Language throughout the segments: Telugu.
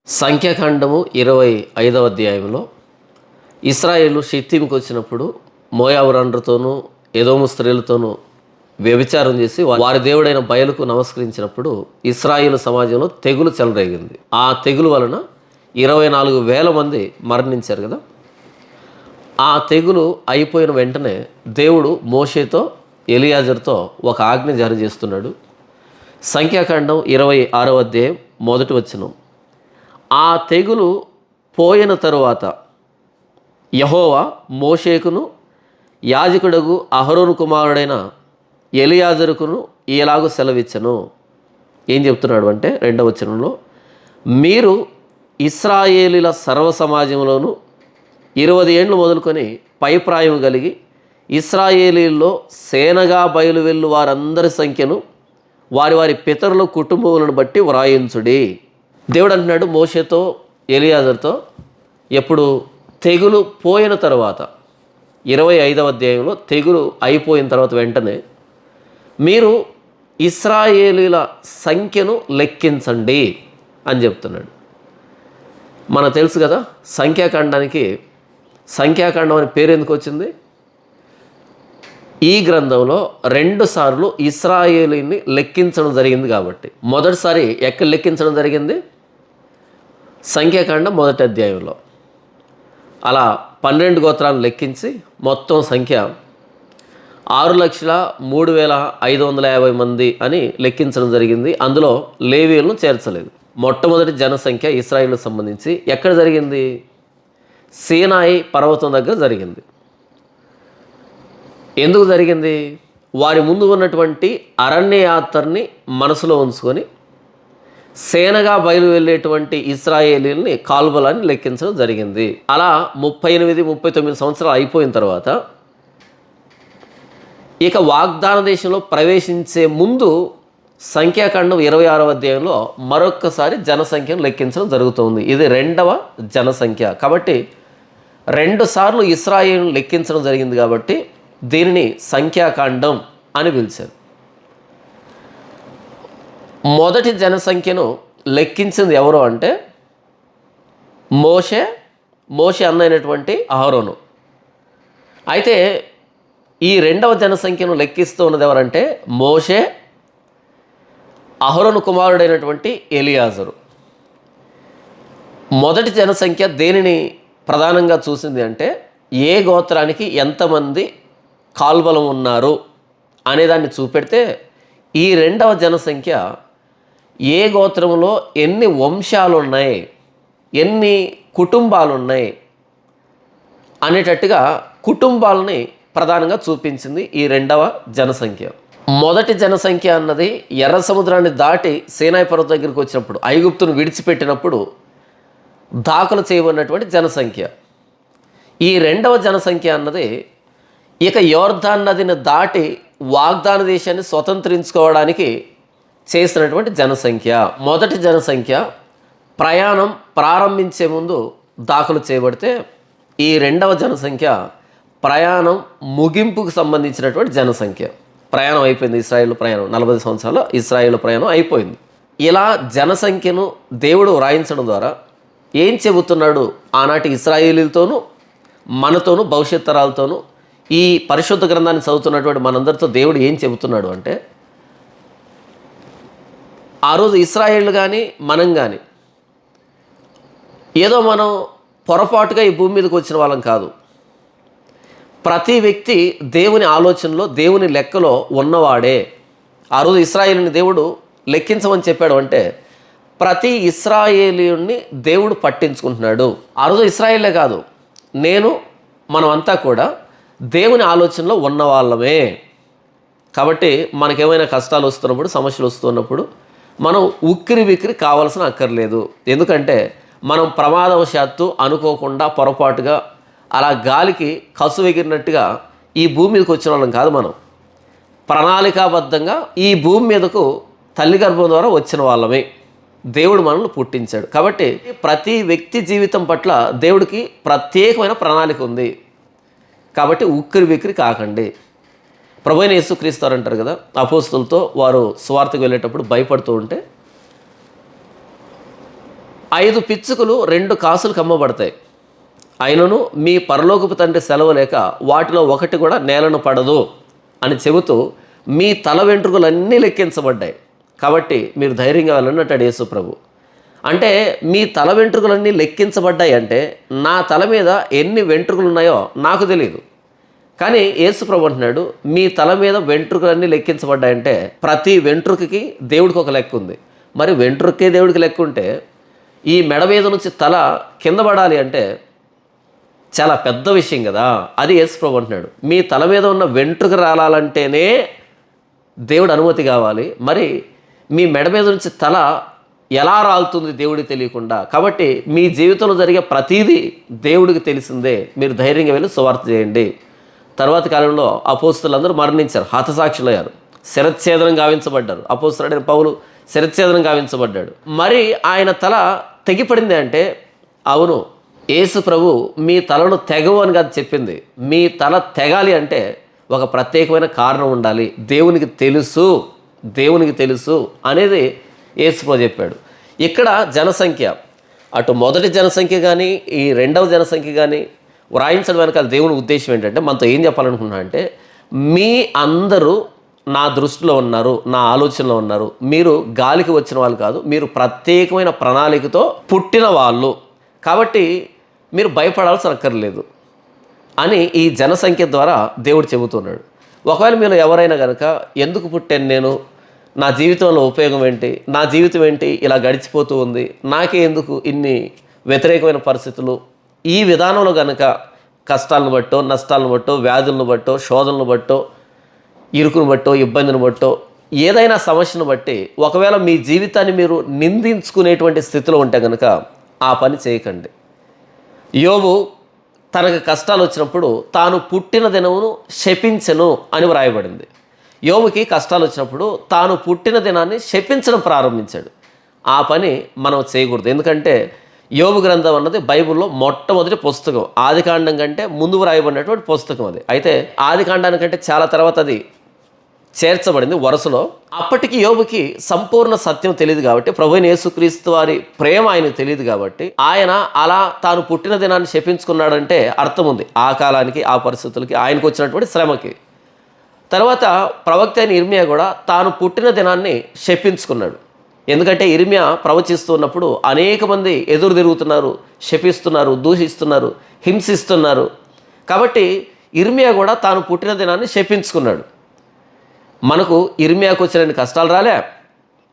సంఖ్యాకాండము 25వ అధ్యాయంలో ఇశ్రాయేలు షిత్తీముకు వచ్చినప్పుడు మోయాబు రండ్రుతోనూ ఎదోము స్త్రీలతోనూ వ్యభిచారం చేసి వారి దేవుడైన బయలుకు నమస్కరించినప్పుడు ఇశ్రాయేలు సమాజంలో తెగులు చెలరేగింది. ఆ తెగులు వలన 24,000 మంది మరణించారు కదా. ఆ తెగులు అయిపోయిన వెంటనే దేవుడు మోషేతో ఎలియాజరుతో ఒక ఆజ్ఞ జారీ చేస్తున్నాడు. సంఖ్యాకాండం 26వ అధ్యాయం 1వ వచనం. ఆ తెగులు పోయిన తరువాత యెహోవా మోషేకును యాజకుడగు అహరోను కుమారుడైన ఎలియాజరుకును ఇలాగూ సెలవిచ్చెను. ఏం చెప్తున్నాడు అంటే 2వ వచనంలో, మీరు ఇశ్రాయేలీల సర్వ సమాజంలోనూ 20 ఏండ్లు మొదలుకొని పైప్రాయం కలిగి ఇశ్రాయేలీల్లో సేనగా బయలువెళ్ళు వారందరి సంఖ్యను వారి వారి పితరుల కుటుంబములను బట్టి వ్రాయించుడి. దేవుడు అంటున్నాడు మోషేతో ఎలియాజరుతో, ఎప్పుడు తెగులు పోయిన తర్వాత 25వ అధ్యాయంలో తెగులు అయిపోయిన తర్వాత వెంటనే మీరు ఇశ్రాయేలీల సంఖ్యను లెక్కించండి అని చెప్తున్నాడు. మనకు తెలుసు కదా, సంఖ్యాకాండం అని పేరు ఎందుకు వచ్చింది? ఈ గ్రంథంలో 2 సార్లు ఇశ్రాయేలీని లెక్కించడం జరిగింది కాబట్టి. మొదటిసారి ఎక్కడ లెక్కించడం జరిగింది? సంఖ్యాకాండం 1వ అధ్యాయంలో. అలా 12 గోత్రాలను లెక్కించి మొత్తం సంఖ్య 6,03,550 మంది అని లెక్కించడం జరిగింది. అందులో లేవీయులను చేర్చలేదు. మొట్టమొదటి జనసంఖ్య ఇశ్రాయేలుకు సంబంధించి ఎక్కడ జరిగింది? సీనాయి పర్వతం దగ్గర జరిగింది. ఎందుకు జరిగింది? వారి ముందు ఉన్నటువంటి అరణ్య యాత్రని మనసులో ఉంచుకొని సేనగా బయలు వెళ్ళేటువంటి ఇశ్రాయేలీల్ని కాల్బలాన్ని లెక్కించడం జరిగింది. అలా 38-39 సంవత్సరాలు అయిపోయిన తర్వాత ఇక వాగ్దాన దేశంలో ప్రవేశించే ముందు సంఖ్యాకాండం 26వ అధ్యాయంలో మరొక్కసారి జనసంఖ్యను లెక్కించడం జరుగుతుంది. ఇది 2వ జనసంఖ్య. కాబట్టి 2 సార్లు ఇశ్రాయేలును లెక్కించడం జరిగింది కాబట్టి దీనిని సంఖ్యాకాండం అని పిలిచారు. మొదటి జనసంఖ్యను లెక్కించింది ఎవరు అంటే మోషే అన్నైనటువంటి అహరోను. అయితే ఈ 2వ జనసంఖ్యను లెక్కిస్తూ ఉన్నది ఎవరంటే మోషే, అహరోను కుమారుడైనటువంటి ఎలియాజరు. మొదటి జనసంఖ్య దేనిని ప్రధానంగా చూసింది అంటే ఏ గోత్రానికి ఎంతమంది కాల్బలం ఉన్నారు అనేదాన్ని చూపెడితే, ఈ 2వ జనసంఖ్య ఏ గోత్రంలో ఎన్ని వంశాలు ఉన్నాయి, ఎన్ని కుటుంబాలు ఉన్నాయి అనేటట్టుగా కుటుంబాలని ప్రధానంగా చూపించింది ఈ 2వ జనసంఖ్య. మొదటి జనసంఖ్య అన్నది ఎర్ర సముద్రాన్ని దాటి సీనాయి పర్వతం దగ్గరికి వచ్చినప్పుడు, ఐగుప్తును విడిచిపెట్టినప్పుడు దాఖలు చేయబడినటువంటి జనసంఖ్య. ఈ 2వ జనసంఖ్య అన్నది ఇక యోర్దాన్ నదిని దాటి వాగ్దాన దేశాన్ని స్వతంత్రించుకోవడానికి చేసినటువంటి జనసంఖ్య. మొదటి జనసంఖ్య ప్రయాణం ప్రారంభించే ముందు దాఖలు చేయబడితే, ఈ 2వ జనసంఖ్య ప్రయాణం ముగింపుకు సంబంధించినటువంటి జనసంఖ్య. ప్రయాణం అయిపోయింది, ఇశ్రాయేలు ప్రయాణం 40 సంవత్సరాలు ఇశ్రాయేలు ప్రయాణం అయిపోయింది. ఇలా జనసంఖ్యను దేవుడు వ్రాయించడం ద్వారా ఏం చెబుతున్నాడు? ఆనాటి ఇశ్రాయేలీలతోనూ మనతోనూ భవిష్యత్ తరాలతోనూ ఈ పరిశుద్ధ గ్రంథాన్ని చదువుతున్నటువంటి మనందరితో దేవుడు ఏం చెబుతున్నాడు అంటే, ఆ రోజు ఇశ్రాయేళ్ళు కానీ మనం కానీ ఏదో మనం పొరపాటుగా ఈ భూమి మీదకి వచ్చిన వాళ్ళం కాదు. ప్రతి వ్యక్తి దేవుని ఆలోచనలో, దేవుని లెక్కలో ఉన్నవాడే. ఆ రోజు ఇశ్రాయేలుని దేవుడు లెక్కించమని చెప్పాడు అంటే ప్రతి ఇశ్రాయేలీయుణ్ణి దేవుడు పట్టించుకుంటున్నాడు. ఆ రోజు ఇశ్రాయేలే కాదు, మనమంతా కూడా దేవుని ఆలోచనలో ఉన్నవాళ్ళమే. కాబట్టి మనకేమైనా కష్టాలు వస్తున్నప్పుడు, సమస్యలు వస్తున్నప్పుడు మనం ఉక్కిరి బిక్కిరి కావాల్సిన అక్కర్లేదు. ఎందుకంటే మనం ప్రమాదవశాత్తు అనుకోకుండా పొరపాటుగా అలా గాలికి కసు ఎగిరినట్టుగా ఈ భూమి మీదకి వచ్చిన వాళ్ళం కాదు. మనం ప్రణాళికాబద్ధంగా ఈ భూమి మీదకు తల్లి గర్భం ద్వారా వచ్చిన వాళ్ళమే. దేవుడు మనల్ని పుట్టించాడు. కాబట్టి ప్రతి వ్యక్తి జీవితం పట్ల దేవుడికి ప్రత్యేకమైన ప్రణాళిక ఉంది. కాబట్టి ఉక్కిరి బిక్కిరి కాకండి. ప్రభువైన యేసుక్రీస్తు అంటారు కదా, అపోస్తులతో వారు సువార్తకు వెళ్ళేటప్పుడు భయపడుతూ ఉంటే 5 పిచ్చుకలు 2 కాసులకు అమ్మబడతాయి, అయినను మీ పరలోకపు తండ్రి సెలవు లేక వాటిలో ఒకటి కూడా నేలను పడదు అని చెబుతూ మీ తల వెంట్రుకలన్నీ లెక్కించబడ్డాయి, కాబట్టి మీరు ధైర్యంగా వెళ్ళంటాడు యేసు ప్రభు. అంటే మీ తల వెంట్రుకలన్నీ లెక్కించబడ్డాయి అంటే నా తల మీద ఎన్ని వెంట్రుకలు ఉన్నాయో నాకు తెలియదు, కానీ యేసు ప్రభు అంటున్నాడు మీ తల మీద వెంట్రుకలన్నీ లెక్కించబడ్డాయంటే ప్రతి వెంట్రుకకి దేవుడికి ఒక లెక్క ఉంది. మరి వెంట్రుకే దేవుడికి లెక్క ఉంటే ఈ మెడ మీద నుంచి తల కింద పడాలి అంటే చాలా పెద్ద విషయం కదా. అది యేసు ప్రభు అంటున్నాడు మీ తల మీద ఉన్న వెంట్రుక రాలాలంటేనే దేవుడు అనుమతి కావాలి, మరి మీ మెడ మీద నుంచి తల ఎలా రాలుతుంది దేవుడికి తెలియకుండా. కాబట్టి మీ జీవితంలో జరిగే ప్రతీదీ దేవుడికి తెలిసిందే, మీరు ధైర్యంగా వెళ్ళి సువార్త చేయండి. తర్వాత కాలంలో అపోస్తులందరూ మరణించారు, హతసాక్షులయ్యారు, శిరచ్ఛేదనం గావించబడ్డారు. అపోస్తులుడైన పౌలు శిరచ్ఛేదనం గావించబడ్డాడు. మరి ఆయన తల తెగిపడింది అంటే అవును, యేసు ప్రభు మీ తలను తెగవు అని కాదు చెప్పింది, మీ తల తెగాలి అంటే ఒక ప్రత్యేకమైన కారణం ఉండాలి, దేవునికి తెలుసు అనేది యేసు ప్రభు చెప్పాడు. ఇక్కడ జనసంఖ్య, అటు మొదటి జనసంఖ్య కానీ ఈ రెండవ జనసంఖ్య కానీ వ్రాయించడం వెనకాల దేవుని ఉద్దేశం ఏంటంటే మనతో ఏం చెప్పాలనుకున్నా అంటే మీ అందరూ నా దృష్టిలో ఉన్నారు, నా ఆలోచనలో ఉన్నారు, మీరు గాలికి వచ్చిన వాళ్ళు కాదు, మీరు ప్రత్యేకమైన ప్రణాళికతో పుట్టిన వాళ్ళు, కాబట్టి మీరు భయపడాల్సిన అక్కర్లేదు అని ఈ జనసంఖ్య ద్వారా దేవుడు చెబుతున్నాడు. ఒకవేళ మీరు ఎవరైనా కనుక ఎందుకు పుట్టాను నేను, నా జీవితంలో ఉపయోగం ఏంటి, నా జీవితం ఏంటి ఇలా గడిచిపోతూ ఉంది, నాకే ఎందుకు ఇన్ని వ్యతిరేకమైన పరిస్థితులు, ఈ విధానంలో కనుక కష్టాలను బట్టో నష్టాలను బట్టో వ్యాధులను బట్టో శోధనలను బట్టో ఇరుకును బట్టో ఇబ్బందిని బట్టో ఏదైనా సమస్యను బట్టి ఒకవేళ మీ జీవితాన్ని మీరు నిందించుకునేటువంటి స్థితిలో ఉంటే కనుక ఆ పని చేయకండి. యోబు తనకు కష్టాలు వచ్చినప్పుడు తాను పుట్టిన దినమును శపించెను అని వ్రాయబడింది. యోబుకి కష్టాలు వచ్చినప్పుడు తాను పుట్టిన దినాన్ని శపించడం ప్రారంభించాడు. ఆ పని మనం చేయకూడదు, ఎందుకంటే యోబు గ్రంథం అన్నది బైబిల్లో మొట్టమొదటి పుస్తకం, ఆదికాండం కంటే ముందు వ్రాయబడినటువంటి పుస్తకం అది. అయితే ఆదికాండానికంటే చాలా తర్వాత అది చేర్చబడింది వరుసలో. అప్పటికి యోబుకి సంపూర్ణ సత్యం తెలియదు కాబట్టి, ప్రభువైన యేసుక్రీస్తు వారి ప్రేమ ఆయనకు తెలియదు కాబట్టి ఆయన అలా తాను పుట్టిన దినాన్ని శపించుకున్నాడంటే అర్థం ఉంది, ఆ కాలానికి ఆ పరిస్థితులకి ఆయనకు వచ్చినటువంటి శ్రమకి. తర్వాత ప్రవక్త అయిన ఇర్మియా కూడా తాను పుట్టిన దినాన్ని శపించుకున్నాడు, ఎందుకంటే ఇర్మియా ప్రవచిస్తున్నప్పుడు అనేక మంది ఎదురు తిరుగుతున్నారు, శపిస్తున్నారు, దూషిస్తున్నారు, హింసిస్తున్నారు. కాబట్టి ఇర్మియా కూడా తాను పుట్టిన దినాన్ని శపించుకున్నాడు. మనకు ఇర్మియాకు వచ్చిన కష్టాలు రాలే,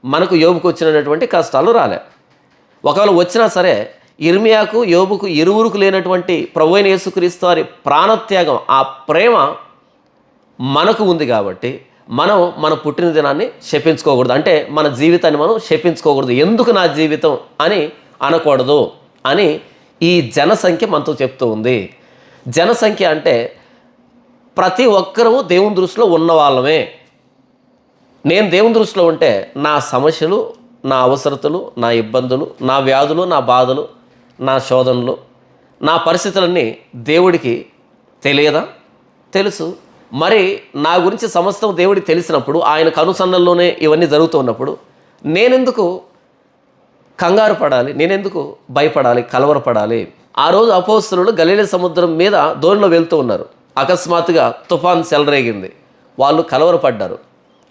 మనకు యోబుకు వచ్చినటువంటి కష్టాలు రాలే. ఒకవేళ వచ్చినా సరే ఇర్మియాకు యోబుకు ఇరువురుకు లేనటువంటి ప్రభువైన యేసుక్రీస్తు వారి ప్రాణత్యాగం, ఆ ప్రేమ మనకు ఉంది కాబట్టి మనం మన పుట్టిన దినాన్ని శపించుకోకూడదు, అంటే మన జీవితాన్ని మనం శపించుకోకూడదు. ఎందుకు నా జీవితం అని అనకూడదు అని ఈ జనసంఖ్య మనతో చెప్తూ ఉంది. జనసంఖ్య అంటే ప్రతి ఒక్కరూ దేవుని దృష్టిలో ఉన్న వాళ్ళమే. నేను దేవుని దృష్టిలో ఉంటే నా సమస్యలు, నా అవసరతలు, నా ఇబ్బందులు, నా వ్యాధులు, నా బాధలు, నా శోధనలు, నా పరిస్థితులన్నీ దేవుడికి తెలియదా? తెలుసు. మరి నా గురించి సమస్తం దేవుడికి తెలిసినప్పుడు, ఆయన కనుసన్నల్లోనే ఇవన్నీ జరుగుతున్నప్పుడు నేనెందుకు కంగారు పడాలి, నేనెందుకు భయపడాలి, కలవరపడాలి? ఆ రోజు అపోస్తలులు గలిలయ సముద్రం మీద దోణిలో వెళ్తూ ఉన్నారు. అకస్మాత్తుగా తుఫాన్ చెలరేగింది, వాళ్ళు కలవరపడ్డారు.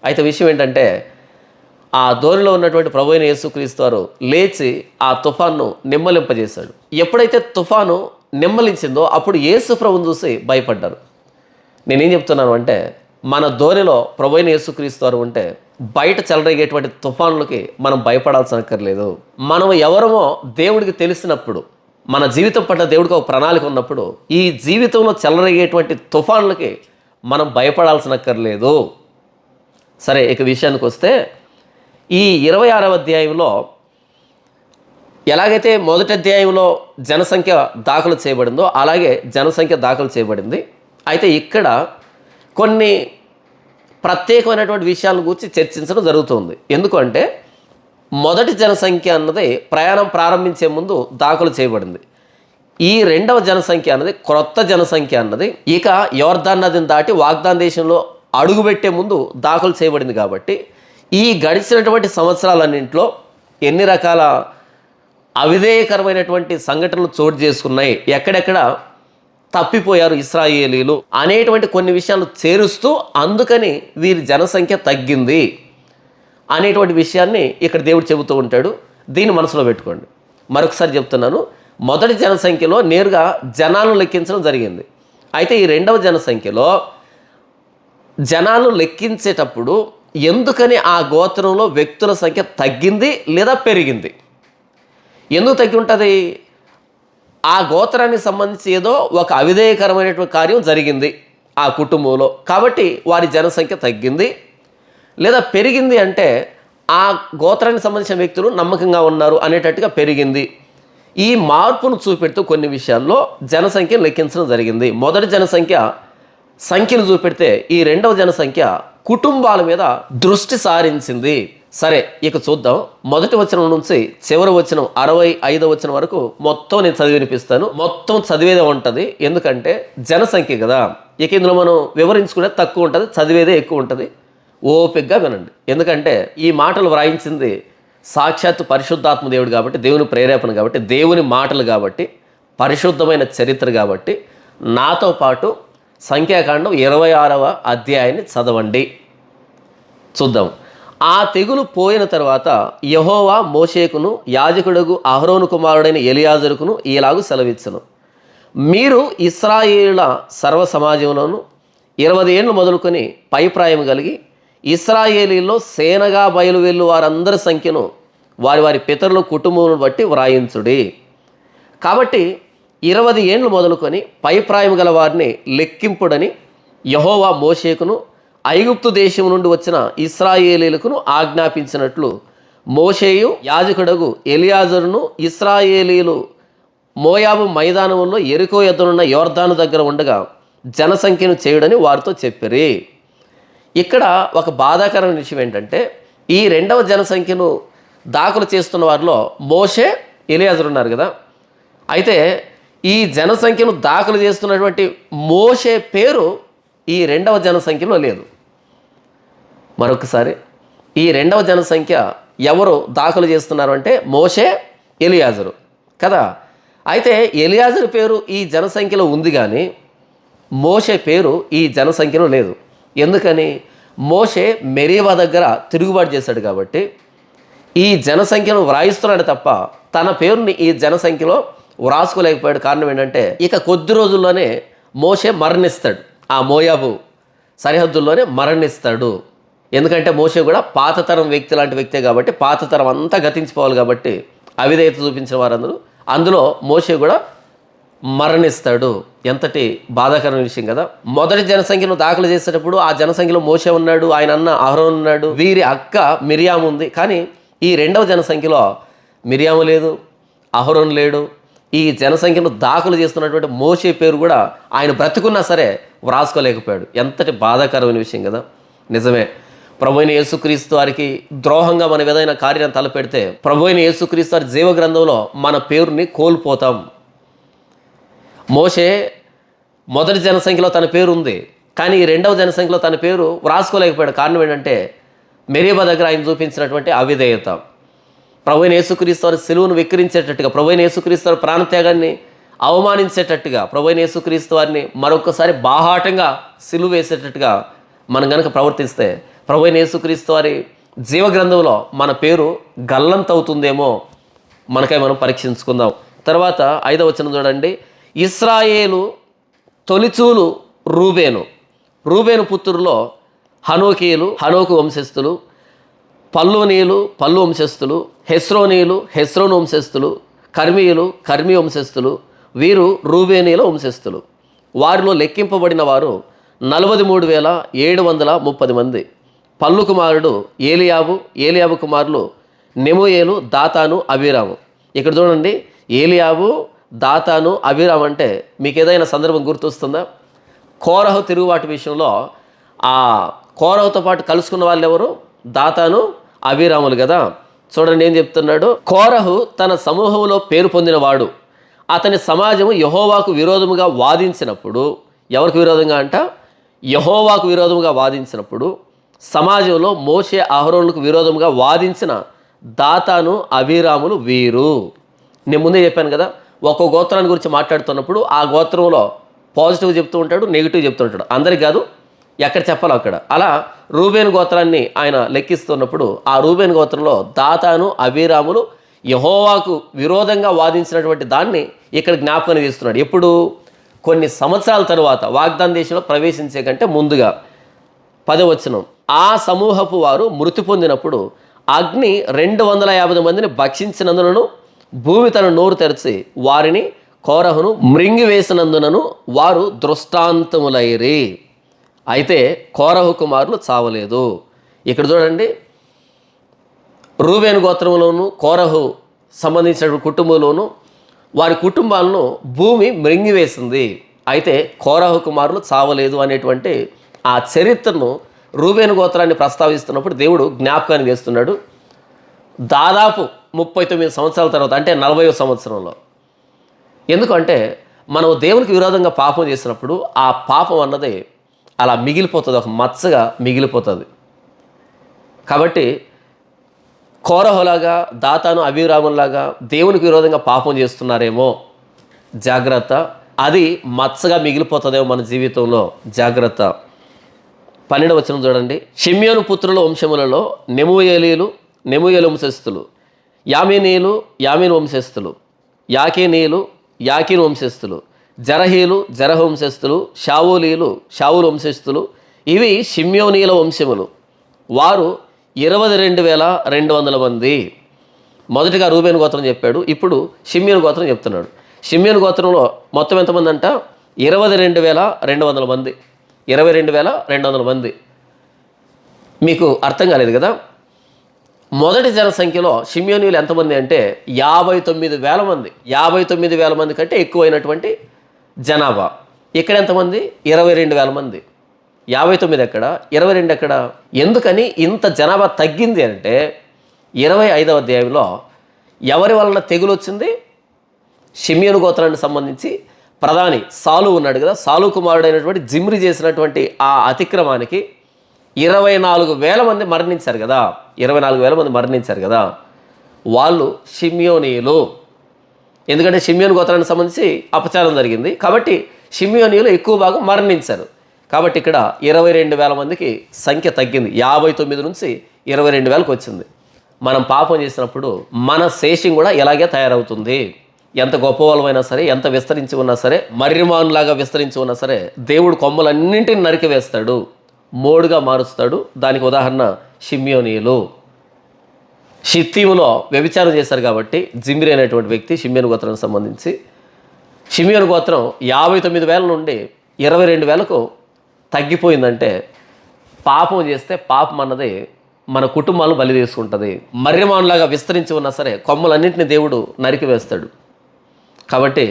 అయితే విషయం ఏంటంటే ఆ దోణిలో ఉన్నటువంటి ప్రభువైన యేసుక్రీస్తు వారు లేచి ఆ తుఫాన్ను నిమ్మలింపజేశాడు. ఎప్పుడైతే తుఫాను నిమ్మలించిందో అప్పుడు యేసు ప్రభువును చూసి భయపడ్డారు. నేనేం చెప్తున్నాను అంటే మన దోణిలో ప్రభువైన యేసుక్రీస్తు వారు ఉంటే బయట చెలరేగేటువంటి తుఫానులకి మనం భయపడాల్సిన అక్కర్లేదు. మనం ఎవరమో దేవుడికి తెలిసినప్పుడు, మన జీవితం పట్ల దేవుడికి ఒక ప్రణాళిక ఉన్నప్పుడు ఈ జీవితంలో చెలరేగేటువంటి తుఫానులకి మనం భయపడాల్సిన అక్కర్లేదు. సరే, ఇక విషయానికి వస్తే ఈ 26వ అధ్యాయంలో ఎలాగైతే మొదటి అధ్యాయంలో జనసంఖ్య దాఖలు చేయబడిందో అలాగే జనసంఖ్య దాఖలు చేయబడింది. అయితే ఇక్కడ కొన్ని ప్రత్యేకమైనటువంటి విషయాల గురించి చర్చించడం జరుగుతుంది. ఎందుకంటే మొదటి జనసంఖ్య అన్నది ప్రయాణం ప్రారంభించే ముందు దాఖలు చేయబడింది. ఈ రెండవ జనసంఖ్య అన్నది, క్రొత్త జనసంఖ్య అన్నది ఇక యోర్దాన్ నదిని దాటి వాగ్దాన దేశంలో అడుగుపెట్టే ముందు దాఖలు చేయబడింది. కాబట్టి ఈ గడిచినటువంటి సంవత్సరాలన్నింటిలో ఎన్ని రకాల అవిధేయకరమైనటువంటి సంఘటనలు చోటు చేసుకున్నాయి, ఎక్కడెక్కడ తప్పిపోయారు ఇశ్రాయేలీలు అనేటువంటి కొన్ని విషయాలు చేరుస్తూ అందుకని వీరి జనసంఖ్య తగ్గింది అనేటువంటి విషయాన్ని ఇక్కడ దేవుడు చెబుతూ ఉంటాడు. దీన్ని మనసులో పెట్టుకోండి. మరొకసారి చెప్తున్నాను, మొదటి జనసంఖ్యలో నేరుగా జనాలను లెక్కించడం జరిగింది. అయితే ఈ రెండవ జనసంఖ్యలో జనాలు లెక్కించేటప్పుడు ఎందుకని ఆ గోత్రంలో వ్యక్తుల సంఖ్య తగ్గింది లేదా పెరిగింది? ఎందుకు తగ్గి ఉంటుంది? ఆ గోత్రానికి సంబంధించి ఏదో ఒక అవిధేయకరమైనటువంటి కార్యం జరిగింది ఆ కుటుంబంలో, కాబట్టి వారి జనసంఖ్య తగ్గింది లేదా పెరిగింది. అంటే ఆ గోత్రానికి సంబంధించిన వ్యక్తులు నమ్మకంగా ఉన్నారు అనేటట్టుగా పెరిగింది. ఈ మార్పును చూపెడుతూ కొన్ని విషయాల్లో జనసంఖ్యను లెక్కించడం జరిగింది. మొదటి జనసంఖ్య సంఖ్యను చూపెడితే ఈ రెండవ జనసంఖ్య కుటుంబాల మీద దృష్టి సారించింది. సరే, ఇక చూద్దాం. మొదటి వచనం నుంచి చివరి వచనం 65వ వచనం వరకు మొత్తం నేను చదివి వినిపిస్తాను. మొత్తం చదివేదే ఉంటుంది, ఎందుకంటే జనసంఖ్య కదా. ఇక ఇందులో మనం వివరించుకునేది తక్కువ ఉంటుంది, చదివేదే ఎక్కువ ఉంటుంది. ఓపికగా వినండి, ఎందుకంటే ఈ మాటలు వ్రాయించింది సాక్షాత్తు పరిశుద్ధాత్మ దేవుడు కాబట్టి, దేవుని ప్రేరేపణ కాబట్టి, దేవుని మాటలు కాబట్టి, పరిశుద్ధమైన చరిత్ర కాబట్టి నాతో పాటు సంఖ్యాకాండం 26వ అధ్యాయాన్ని చదవండి. చూద్దాం. ఆ తెగులు పోయిన తర్వాత యెహోవా మోషేకును యాజకుడుగు అహరోను కుమారుడైన ఎలియాజరుకును ఇలాగు సెలవిచ్చును. మీరు ఇశ్రాయేలుల సర్వ సమాజంలోను 20 ఏళ్ళు మొదలుకొని పైప్రాయం కలిగి ఇశ్రాయేలీల్లో సేనగా బయలువెళ్ళు వారందరి సంఖ్యను వారి వారి పితరుల కుటుంబమును బట్టి వ్రాయించుడి. కాబట్టి 20 ఏళ్ళు మొదలుకొని పైప్రాయం గల వారిని లెక్కింపుడని యెహోవా మోషేకును ఐగుప్తు దేశం నుండి వచ్చిన ఇశ్రాయేలీలకును ఆజ్ఞాపించినట్లు మోషేయు యాజకుడగు ఎలియాజరును ఇశ్రాయేలీలు మోయాబు మైదానంలో యెరికో ఎదురున్న యోర్దాను దగ్గర ఉండగా జనసంఖ్యను చేయుడని వారితో చెప్పిరి. ఇక్కడ ఒక బాధాకరమైన విషయం ఏంటంటే, ఈ రెండవ జనసంఖ్యను దాఖలు చేస్తున్న వారిలో మోషే, ఎలియాజరు ఉన్నారు కదా. అయితే ఈ జనసంఖ్యను దాఖలు చేస్తున్నటువంటి మోషే పేరు ఈ రెండవ జనసంఖ్యలో లేదు. మరొకసారి, ఈ రెండవ జనసంఖ్య ఎవరు దాఖలు చేస్తున్నారు అంటే మోషే, ఎలియాజరు కదా. అయితే ఎలియాజరు పేరు ఈ జనసంఖ్యలో ఉంది, కానీ మోషే పేరు ఈ జనసంఖ్యలో లేదు. ఎందుకని? మోషే మెరీబా దగ్గర తిరుగుబాటు చేశాడు కాబట్టి ఈ జనసంఖ్యను వ్రాయిస్తున్నాడు తప్ప తన పేరుని ఈ జనసంఖ్యలో వ్రాసుకోలేకపోయాడు. కారణం ఏంటంటే, ఇక కొద్ది రోజుల్లోనే మోషే మరణిస్తాడు. ఆ మోయాబు సరిహద్దుల్లోనే మరణిస్తాడు. ఎందుకంటే మోషే కూడా పాతతరం వ్యక్తి లాంటి వ్యక్తే కాబట్టి, పాతతరం అంతా గతించిపోవాలి కాబట్టి అవిధేయత చూపించిన వారందరూ, అందులో మోషే కూడా మరణిస్తాడు. ఎంతటి బాధాకరమైన విషయం కదా. మొదటి జనసంఖ్యను దాఖలు చేసేటప్పుడు ఆ జనసంఖ్యలో మోషే ఉన్నాడు, ఆయన అన్న అహరోన్ ఉన్నాడు, వీరి అక్క మిరియాము ఉంది. కానీ ఈ రెండవ జనసంఖ్యలో మిరియాము లేదు, అహరోన్ లేడు. ఈ జనసంఖ్యను దాఖలు చేస్తున్నటువంటి మోషే పేరు కూడా ఆయన బ్రతుకున్నా సరే వ్రాసుకోలేకపోయాడు. ఎంతటి బాధాకరమైన విషయం కదా. నిజమే, ప్రభువైన యేసుక్రీస్తు వారికి ద్రోహంగా మనం ఏదైనా కార్యాన్ని తలపెడితే ప్రభువైన యేసుక్రీస్తు వారి జీవ గ్రంథంలో మన పేరుని కోల్పోతాం. మోషే మొదటి జనసంఖ్యలో తన పేరు ఉంది, కానీ ఈ రెండవ జనసంఖ్యలో తన పేరు వ్రాసుకోలేకపోయాడు. కారణం ఏంటంటే మెరీబా దగ్గర ఆయన చూపించినటువంటి అవిధేయత. ప్రభువైన యేసుక్రీస్తు వారి సిలువను విక్రించేటట్టుగా, ప్రభువైన యేసుక్రీస్తు వారి ప్రాణత్యాగాన్ని అవమానించేటట్టుగా, ప్రభువైన యేసుక్రీస్తు వారిని మరొకసారి బాహాటంగా సిలువ వేసేటట్టుగా మనం కనుక ప్రవర్తిస్తే ప్రభువైన యేసుక్రీస్తు వారి జీవగ్రంథంలో మన పేరు గల్లంతవుతుందేమో మనకై మనం పరీక్షించుకుందాం. తర్వాత 5వ వచనం చూడండి. ఇశ్రాయేలు తొలిచూలు రూబేను. రూబేను పుత్రుల్లో హనోకీయులు, హనోకు వంశస్థులు, పల్లోనీయులు, పల్లు వంశస్థులు, హెస్రోనీయులు, హెస్రోను వంశస్థులు, కర్మీయులు, కర్మీ వంశస్థులు. వీరు రూబేనీయుల వంశస్థులు. వారిలో లెక్కింపబడిన వారు 43,730 మంది. పల్లు కుమారుడు ఏలియాబు, ఏలియాబు కుమారులు నెమూయేలు, దాతాను, అబీరాము. ఇక్కడ చూడండి, ఏలియాబు, దాతాను, అబీరాము అంటే మీకు ఏదైనా సందర్భం గుర్తొస్తుందా? కోరహు తిరుగుబాటు విషయంలో ఆ కోరహుతో పాటు కలుసుకున్న వాళ్ళు ఎవరు? దాతాను, అబీరాములు కదా. చూడండి ఏం చెప్తున్నాడు. కోరహు తన సమూహంలో పేరు పొందినవాడు. అతని సమాజము యెహోవాకు విరోధముగా వాదించినప్పుడు, ఎవరికి విరోధంగా అంట? యెహోవాకు విరోధముగా వాదించినప్పుడు సమాజంలో మోషే అహరోనులకు విరోధముగా వాదించిన దాతాను, అబీరాములు వీరు. నేను ముందే చెప్పాను కదా, ఒక్కో గోత్రాన్ని గురించి మాట్లాడుతున్నప్పుడు ఆ గోత్రంలో పాజిటివ్ చెప్తూ ఉంటాడు, నెగిటివ్ చెప్తూ ఉంటాడు. అందరికి కాదు, ఎక్కడ చెప్పాలో అక్కడ. అలా రూబేను గోత్రాన్ని ఆయన లెక్కిస్తున్నప్పుడు ఆ రూబేను గోత్రంలో దాతాను, అబీరాములు యెహోవాకు విరోధంగా వాదించినటువంటి దాన్ని ఇక్కడ జ్ఞాపకం చేస్తున్నాడు. ఎప్పుడు? కొన్ని సంవత్సరాల తరువాత, వాగ్దాన దేశంలో ప్రవేశించే కంటే ముందుగా. 10వ వచనం, ఆ సమూహపు వారు మృతి పొందినప్పుడు అగ్ని 250 మందిని భక్షించినందునను భూమి తన నోరు తెరిచి వారిని కోరహును మృంగివేసినందునను వారు దృష్టాంతములైరి. అయితే కోరహు కుమారులు చావలేదు. ఇక్కడ చూడండి, రూబేను గోత్రంలోను కోరహు సంబంధించిన కుటుంబంలోను వారి కుటుంబాలను భూమి మృంగివేసింది. అయితే కోరహు కుమారులు చావలేదు అనేటువంటి ఆ చరిత్రను రూబేను గోత్రాన్ని ప్రస్తావిస్తున్నప్పుడు దేవుడు జ్ఞాపకాన్ని చేస్తున్నాడు. దాదాపు 39 సంవత్సరాల తర్వాత, అంటే 40వ సంవత్సరంలో. ఎందుకంటే మనం దేవునికి విరోధంగా పాపం చేసినప్పుడు ఆ పాపం అన్నది అలా మిగిలిపోతుంది, ఒక మచ్చగా మిగిలిపోతుంది. కాబట్టి కోరహులాగా, దాతాను, అబీరాములాగా దేవునికి విరోధంగా పాపం చేస్తున్నారేమో, జాగ్రత్త. అది మచ్చగా మిగిలిపోతుందేమో మన జీవితంలో, జాగ్రత్త. 12వ వచనం చూడండి, షిమ్యోను పుత్రుల వంశములలో నెమూయేలు వంశస్థులు, యామినీలు యామిన్ వంశస్థులు, యాకీనీలు యాకీన్ వంశస్థులు, జరహీలు జరహ వంశస్థులు, షావులు వంశస్థులు. ఇవి షిమ్యోనీల వంశములు. వారు 22,200 మంది. మొదటిగా రూబేను గోత్రం చెప్పాడు, ఇప్పుడు షిమ్యోను గోత్రం చెప్తున్నాడు. షిమ్యోను గోత్రంలో మొత్తం ఎంతమంది అంట? 22,200 మంది. 22,200 మంది. మీకు అర్థం కాలేదు కదా? మొదటి జనసంఖ్యలో షిమ్యోనీయులు ఎంతమంది అంటే 59,000 మంది. 59,000 మంది కంటే ఎక్కువైనటువంటి జనాభా. ఇక్కడ ఎంతమంది? 22,000 మంది. 59 ఎక్కడ, 22 ఎక్కడ? ఎందుకని ఇంత జనాభా తగ్గింది అంటే 25వ అధ్యాయంలో ఎవరి వలన తెగులు వచ్చింది? షిమ్యోను గోత్రానికి సంబంధించి ప్రధాని సాలు ఉన్నాడు కదా, సాలు కుమారుడైనటువంటి జిమ్రి చేసినటువంటి ఆ అతిక్రమానికి 24,000 మంది మరణించారు కదా. 24,000 మంది మరణించారు కదా, వాళ్ళు షిమ్యోనీయులు. ఎందుకంటే షిమ్యోను గోత్రానికి సంబంధించి అపచారం జరిగింది కాబట్టి షిమ్యోనీయులు ఎక్కువ భాగం మరణించారు. కాబట్టి ఇక్కడ 22,000 మందికి సంఖ్య తగ్గింది. 59 నుంచి 22,000కి వచ్చింది. మనం పాపం చేసినప్పుడు మన శేషం కూడా ఇలాగే తయారవుతుంది. ఎంత గొప్పవాళ్ళమైనా సరే, ఎంత విస్తరించి ఉన్నా సరే, మర్రిమానులాగా విస్తరించి ఉన్నా సరే, దేవుడు కొమ్మలన్నింటిని నరికివేస్తాడు, మోడుగా మారుస్తాడు. దానికి ఉదాహరణ షిమ్యోనీయులు. షిత్తీములో వ్యభిచారం చేశారు కాబట్టి జిమ్రి అనేటువంటి వ్యక్తి షిమ్యోను గోత్రానికి సంబంధించి, షిమ్యోను గోత్రం 59,000 నుండి 22,000కు తగ్గిపోయిందంటే పాపం చేస్తే పాపం అన్నది మన కుటుంబాలను బలి తీసుకుంటుంది. మర్రిమానులాగా విస్తరించి ఉన్నా సరే కొమ్మలన్నింటినీ దేవుడు నరికివేస్తాడు. కాబట్టి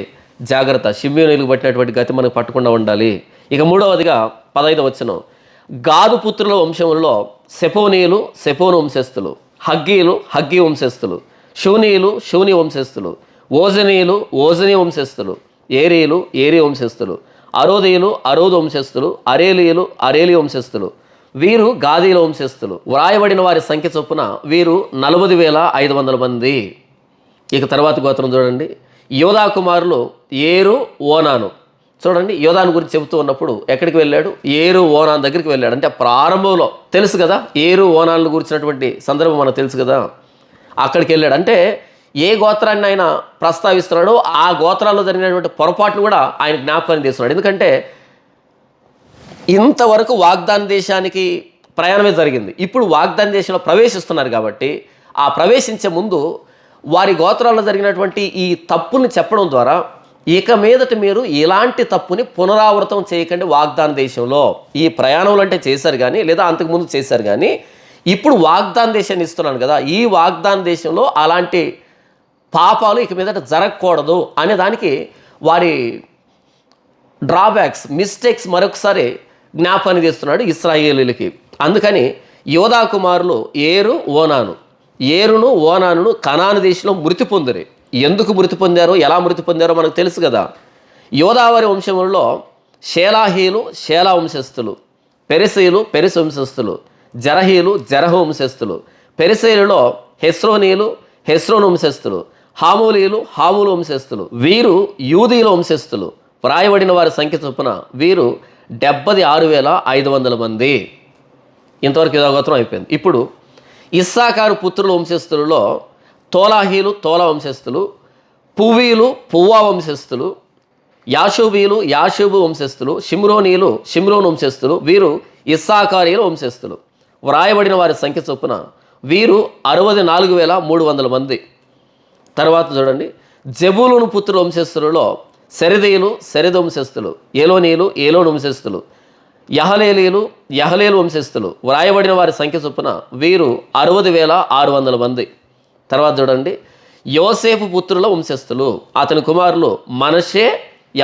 జాగ్రత్త, షిమ్యోనీయులకు పట్టినటువంటి గతి మనకు పట్టకుండా ఉండాలి. ఇక మూడవదిగా 15వ వచనం, గాదు పుత్రుల వంశములలో సెపోను వంశస్థులు, హగ్గీ వంశస్థులు, షూనీ వంశస్థులు, ఓజనీ వంశస్థులు, ఏరీ వంశస్థులు, అరోదు వంశస్థులు, అరేలి వంశస్థులు. వీరు గాదీల వంశస్థులు. వ్రాయబడిన వారి సంఖ్య చొప్పున వీరు 40,500 మంది. ఇక తర్వాత గోత్రం చూడండి, యోధా కుమారులు ఏరు, ఓనాను. చూడండి, యోధాను గురించి చెబుతూ ఉన్నప్పుడు ఎక్కడికి వెళ్ళాడు? ఏరు, ఓనాన్ దగ్గరికి వెళ్ళాడు. అంటే ప్రారంభంలో తెలుసు కదా, ఏరు, ఓనాన్లు గురించినటువంటి సందర్భం మనకు తెలుసు కదా, అక్కడికి వెళ్ళాడు. అంటే ఏ గోత్రాన్ని ఆయన ప్రస్తావిస్తున్నాడో ఆ గోత్రాల్లో జరిగినటువంటి పొరపాటును కూడా ఆయన జ్ఞాపకాన్ని తీస్తున్నాడు. ఎందుకంటే ఇంతవరకు వాగ్దాన దేశానికి ప్రయాణమే జరిగింది. ఇప్పుడు వాగ్దాన దేశంలో ప్రవేశిస్తున్నారు కాబట్టి ఆ ప్రవేశించే ముందు వారి గోత్రాల్లో జరిగినటువంటి ఈ తప్పుని చెప్పడం ద్వారా ఇక మీదట మీరు ఇలాంటి తప్పుని పునరావృతం చేయకండి. వాగ్దాన దేశంలో ఈ ప్రయాణంలో అంటే చేశారు కానీ, లేదా అంతకుముందు చేశారు కానీ, ఇప్పుడు వాగ్దాన దేశాన్ని ఇస్తున్నాను కదా, ఈ వాగ్దాన దేశంలో అలాంటి పాపాలు ఇక మీదట జరగకూడదు అనే దానికి వారి డ్రాబ్యాక్స్, మిస్టేక్స్ మరొకసారి జ్ఞాపకాన్ని చేస్తున్నాడు ఇశ్రాయేలీలకి. అందుకని యోధా కుమారులు ఏరును ఓనాను కనాను దేశంలో మృతి పొందిరి. ఎందుకు మృతి పొందారో, ఎలా మృతి పొందారో మనకు తెలుసు కదా. యోధావారి వంశములలో షేలా వంశస్థులు, పెరిస వంశస్థులు, జరహ వంశస్థులు, పెరిసీలలో హెస్రోను వంశస్థులు, హామూలీయులు హామూలు వంశస్థులు, వీరు యూదీయుల వంశస్థులు. వ్రాయబడిన వారి సంఖ్య చొప్పున వీరు 76,500 మంది. ఇంతవరకు యూదా గోత్రం అయిపోయింది. ఇప్పుడు ఇస్సాకారు పుత్రుల వంశస్థులలో తోలాహీలు తోలా వంశస్థులు, పువ్వీలు పువ్వా వంశస్థులు, యాషూబీలు యాషూబు వంశస్థులు, షిమ్రోనీయులు షిమ్రోను వంశస్థులు, వీరు ఇస్సాకారీయుల వంశస్థులు. వ్రాయబడిన వారి సంఖ్య చొప్పున వీరు 64,300 మంది. తర్వాత చూడండి, జబూలూను పుత్రుల వంశస్థులలో సెరెదీయులు సెరెద వంశస్థులు, ఏలోనీయులు ఏలోను వంశస్థులు, యహలేలీయులు యహలేలు వంశస్థులు. వ్రాయబడిన వారి సంఖ్య చొప్పున వీరు 60,600 మంది. తర్వాత చూడండి, యోసేపు పుత్రుల వంశస్థులు, అతని కుమారులు మనషే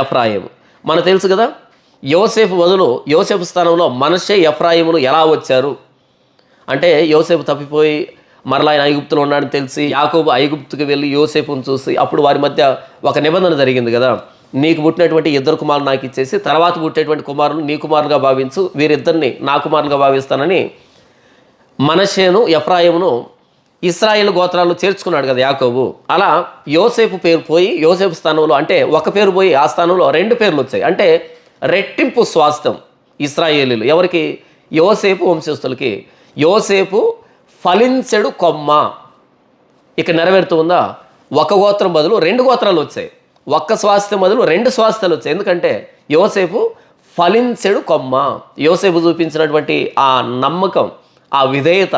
ఎఫ్రాయిము. మనకు తెలుసు కదా, యోసేపు బదులు యోసేపు స్థానంలో మనషే ఎఫ్రాయిములు ఎలా వచ్చారు అంటే, యోసేపు తప్పిపోయి మరలా ఆయన ఐగుప్తులో ఉన్నాడని తెలిసి యాకోబు ఐగుప్తుకి వెళ్ళి యోసేపును చూసి అప్పుడు వారి మధ్య ఒక నిబంధన జరిగింది కదా, నీకు పుట్టినటువంటి 2 కుమారులు నాకు ఇచ్చేసి తర్వాత పుట్టేటువంటి కుమారులు నీ కుమారులుగా భావించు, వీరిద్దరిని నా కుమారులుగా భావిస్తానని మనషేను ఎఫ్రాయిమును ఇశ్రాయేలు గోత్రాలు చేర్చుకున్నాడు కదా యాకోబు. అలా యోసేపు పేరు పోయి యోసేపు స్థానంలో, అంటే ఒక పేరు పోయి ఆ స్థానంలో 2 పేర్లు వచ్చాయి. అంటే రెట్టింపు స్వాస్థ్యం ఇశ్రాయేలీలు. ఎవరికి? యోసేపు వంశస్థులకి. యోసేపు ఫలించెడు కొమ్మ. ఇక నెరవేరుతూ ఉందా, ఒక గోత్రం బదులు 2 గోత్రాలు వచ్చాయి, ఒక్క స్వాస్థ్యం బదులు 2 స్వాస్థ్యాలు వచ్చాయి. ఎందుకంటే యోసేపు ఫలించెడు కొమ్మ. యోసేపు చూపించినటువంటి ఆ నమ్మకం, ఆ విధేయత,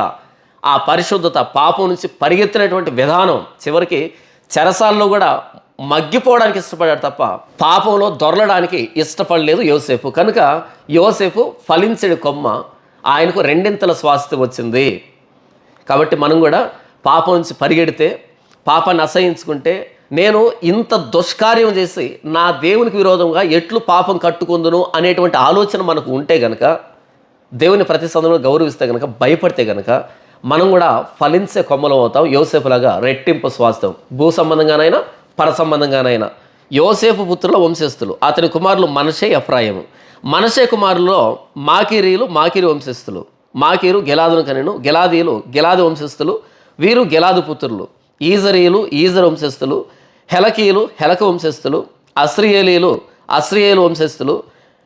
ఆ పరిశుద్ధత, పాపం నుంచి పరిగెత్తినటువంటి విధానం, చివరికి చెరసాల్లో కూడా మగ్గిపోవడానికి ఇష్టపడ్డాడు తప్ప పాపంలో దొరలడానికి ఇష్టపడలేదు యోసేపు. కనుక యోసేపు ఫలించెడు కొమ్మ, ఆయనకు 2 స్వాస్థ్యం వచ్చింది. కాబట్టి మనం కూడా పాపం నుంచి పరిగెడితే, పాపాన్ని అసహించుకుంటే, నేను ఇంత దుష్కార్యం చేసి నా దేవునికి విరోధంగా ఎట్లు పాపం కట్టుకుందును అనేటువంటి ఆలోచన మనకు ఉంటే గనక, దేవుని ప్రతి సందర్భంలో గౌరవిస్తే గనక, భయపడితే గనక మనం కూడా ఫలించే కొమ్మలం అవుతాం. యోసేపులాగా రెట్టింపు స్వాస్థ్యం, భూ సంబంధంగానైనా పర సంబంధంగానైనా. యోసేపు పుత్రుల వంశస్థులు, అతని కుమారులు మనషే ఎఫ్రాయిము. మనషే కుమారుల్లో మాకీరీలు మాకీరి వంశస్థులు. మాకీరు గెలాదును కనెను, గెలాదీయులు గెలాదు వంశస్థులు, వీరు గెలాదు పుత్రులు. ఈజరీయులు ఈజర్ వంశస్థులు, హెలకీయులు హెలక వంశస్థులు, అస్రియేలీలు అస్రియేలు వంశస్థులు,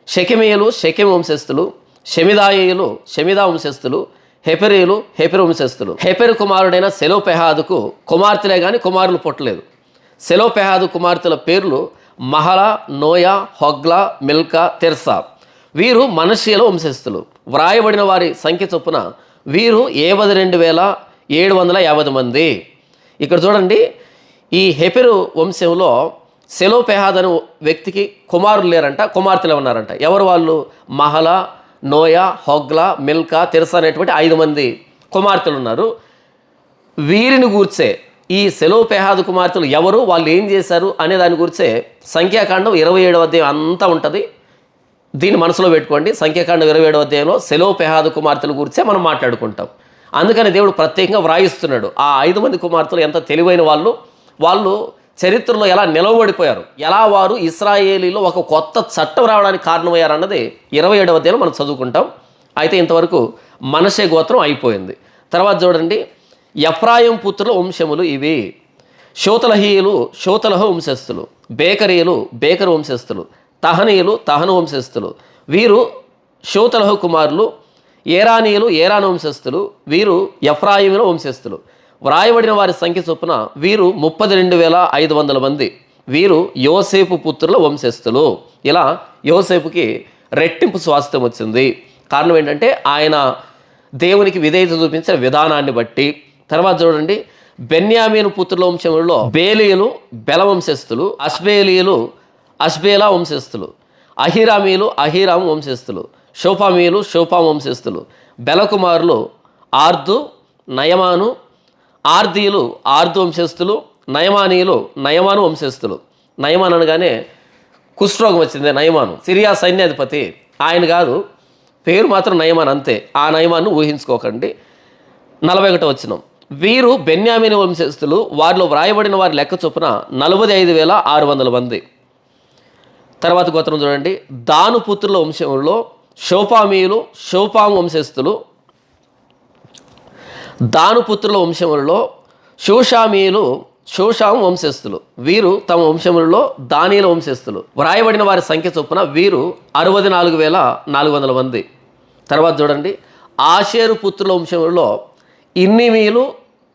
షెకెమీయులు షెకెం వంశస్థులు, షెమిదాయేయులు షెమిదా వంశస్థులు, హెపెరీయులు హెపెరు వంశస్థులు. హెపెరు కుమారుడైన సెలోపెహాదుకు కుమార్తెలే కానీ కుమారులు పుట్టలేదు. సెలోపెహాదు కుమార్తెల పేర్లు మహలా, నోయా, హొగ్లా, మిల్కా, తెర్సా. వీరు మనషీయుల వంశస్థులు. వ్రాయబడిన వారి సంఖ్య చొప్పున వీరు 72,750 మంది. ఇక్కడ చూడండి, ఈ హెపెరు వంశంలో సెలోపెహాద్ అనే వ్యక్తికి కుమారులు లేరంట, కుమార్తెలు ఉన్నారంట. ఎవరు వాళ్ళు? మహలా, నోయా, హొగ్లా, మిల్కా, తెర్సా అనేటువంటి 5 మంది కుమార్తెలు ఉన్నారు. వీరిని గూర్చే, ఈ సెలోపెహాదు కుమార్తెలు ఎవరు, వాళ్ళు ఏం చేశారు అనే దాని గురించే సంఖ్యాకాండం 27వ అధ్యాయం అంతా ఉంటుంది. దీన్ని మనసులో పెట్టుకోండి. సంఖ్యాకాండం 27వ అధ్యాయంలో సెలోపెహాదు కుమార్తెల గురించే మనం మాట్లాడుకుంటాం. అందుకని దేవుడు ప్రత్యేకంగా వ్రాయిస్తున్నాడు. ఆ 5 మంది కుమార్తెలు ఎంత తెలివైన వాళ్ళు చరిత్రలో ఎలా నిలవబడిపోయారు, ఎలా వారు ఇశ్రాయేలీలో ఒక కొత్త చట్టం రావడానికి కారణమయ్యారు అన్నది 27వ అధ్యాయంలో మనం చదువుకుంటాం. అయితే ఇంతవరకు మనషే గోత్రం అయిపోయింది. తర్వాత చూడండి, ఎఫ్రాయిం పుత్రుల వంశములు ఇవి. షోతలహీయులు షోతలహ వంశస్థులు, బేకరీయులు బేకరు వంశస్థులు, తహనీయులు తహను వంశస్థులు. వీరు షోతలహ కుమారులు. ఏరానీయులు ఏరాను వంశస్థులు, వీరు ఎఫ్రాయిముల వంశస్థులు. వ్రాయబడిన వారి సంఖ్య చొప్పున వీరు 32,500 మంది. వీరు యోసేపు పుత్రుల వంశస్థులు. ఇలా యోసేపుకి రెట్టింపు స్వాస్థ్యం వచ్చింది. కారణం ఏంటంటే ఆయన దేవునికి విధేయత చూపించిన విధానాన్ని బట్టి. తర్వాత చూడండి, బెన్యామీను పుత్రుల వంశములలో బేలీయులు బెల వంశస్థులు, అష్బేలీయులు అష్బేలా వంశస్థులు, అహిరామీలు అహిరాము వంశస్థులు, షోపామీలు షోపాం వంశస్థులు. బెల కుమారులు ఆర్దు నయమాను, ఆర్దీయులు ఆర్దు వంశస్థులు, నయమానీయులు నయమాను వంశస్థులు. నయమాన్ అనగానే కుష్ఠరోగం వచ్చింది. నయమాను సిరియా సైన్యాధిపతి, ఆయన కాదు, పేరు మాత్రం నయమాన్ అంతే. ఆ నయమాన్ను ఊహించుకోకండి. 41వ వచనం, వీరు బెన్యామీను వంశస్థులు. వారిలో వ్రాయబడిన వారి లెక్క చొప్పున 45,600 మంది. తర్వాత గోత్రం చూడండి, దాను పుత్రుల వంశంలో షోపామీయులు షోపాము వంశస్థులు. దాను పుత్రుల వంశములలో షూషామీయులు షోషాము వంశస్థులు, వీరు తమ వంశములలో దానియేలు వంశస్థులు. వ్రాయబడిన వారి సంఖ్య చొప్పున వీరు 64,400 మంది. తర్వాత చూడండి, ఆషేరు పుత్రుల వంశములలో ఇన్నీమీలు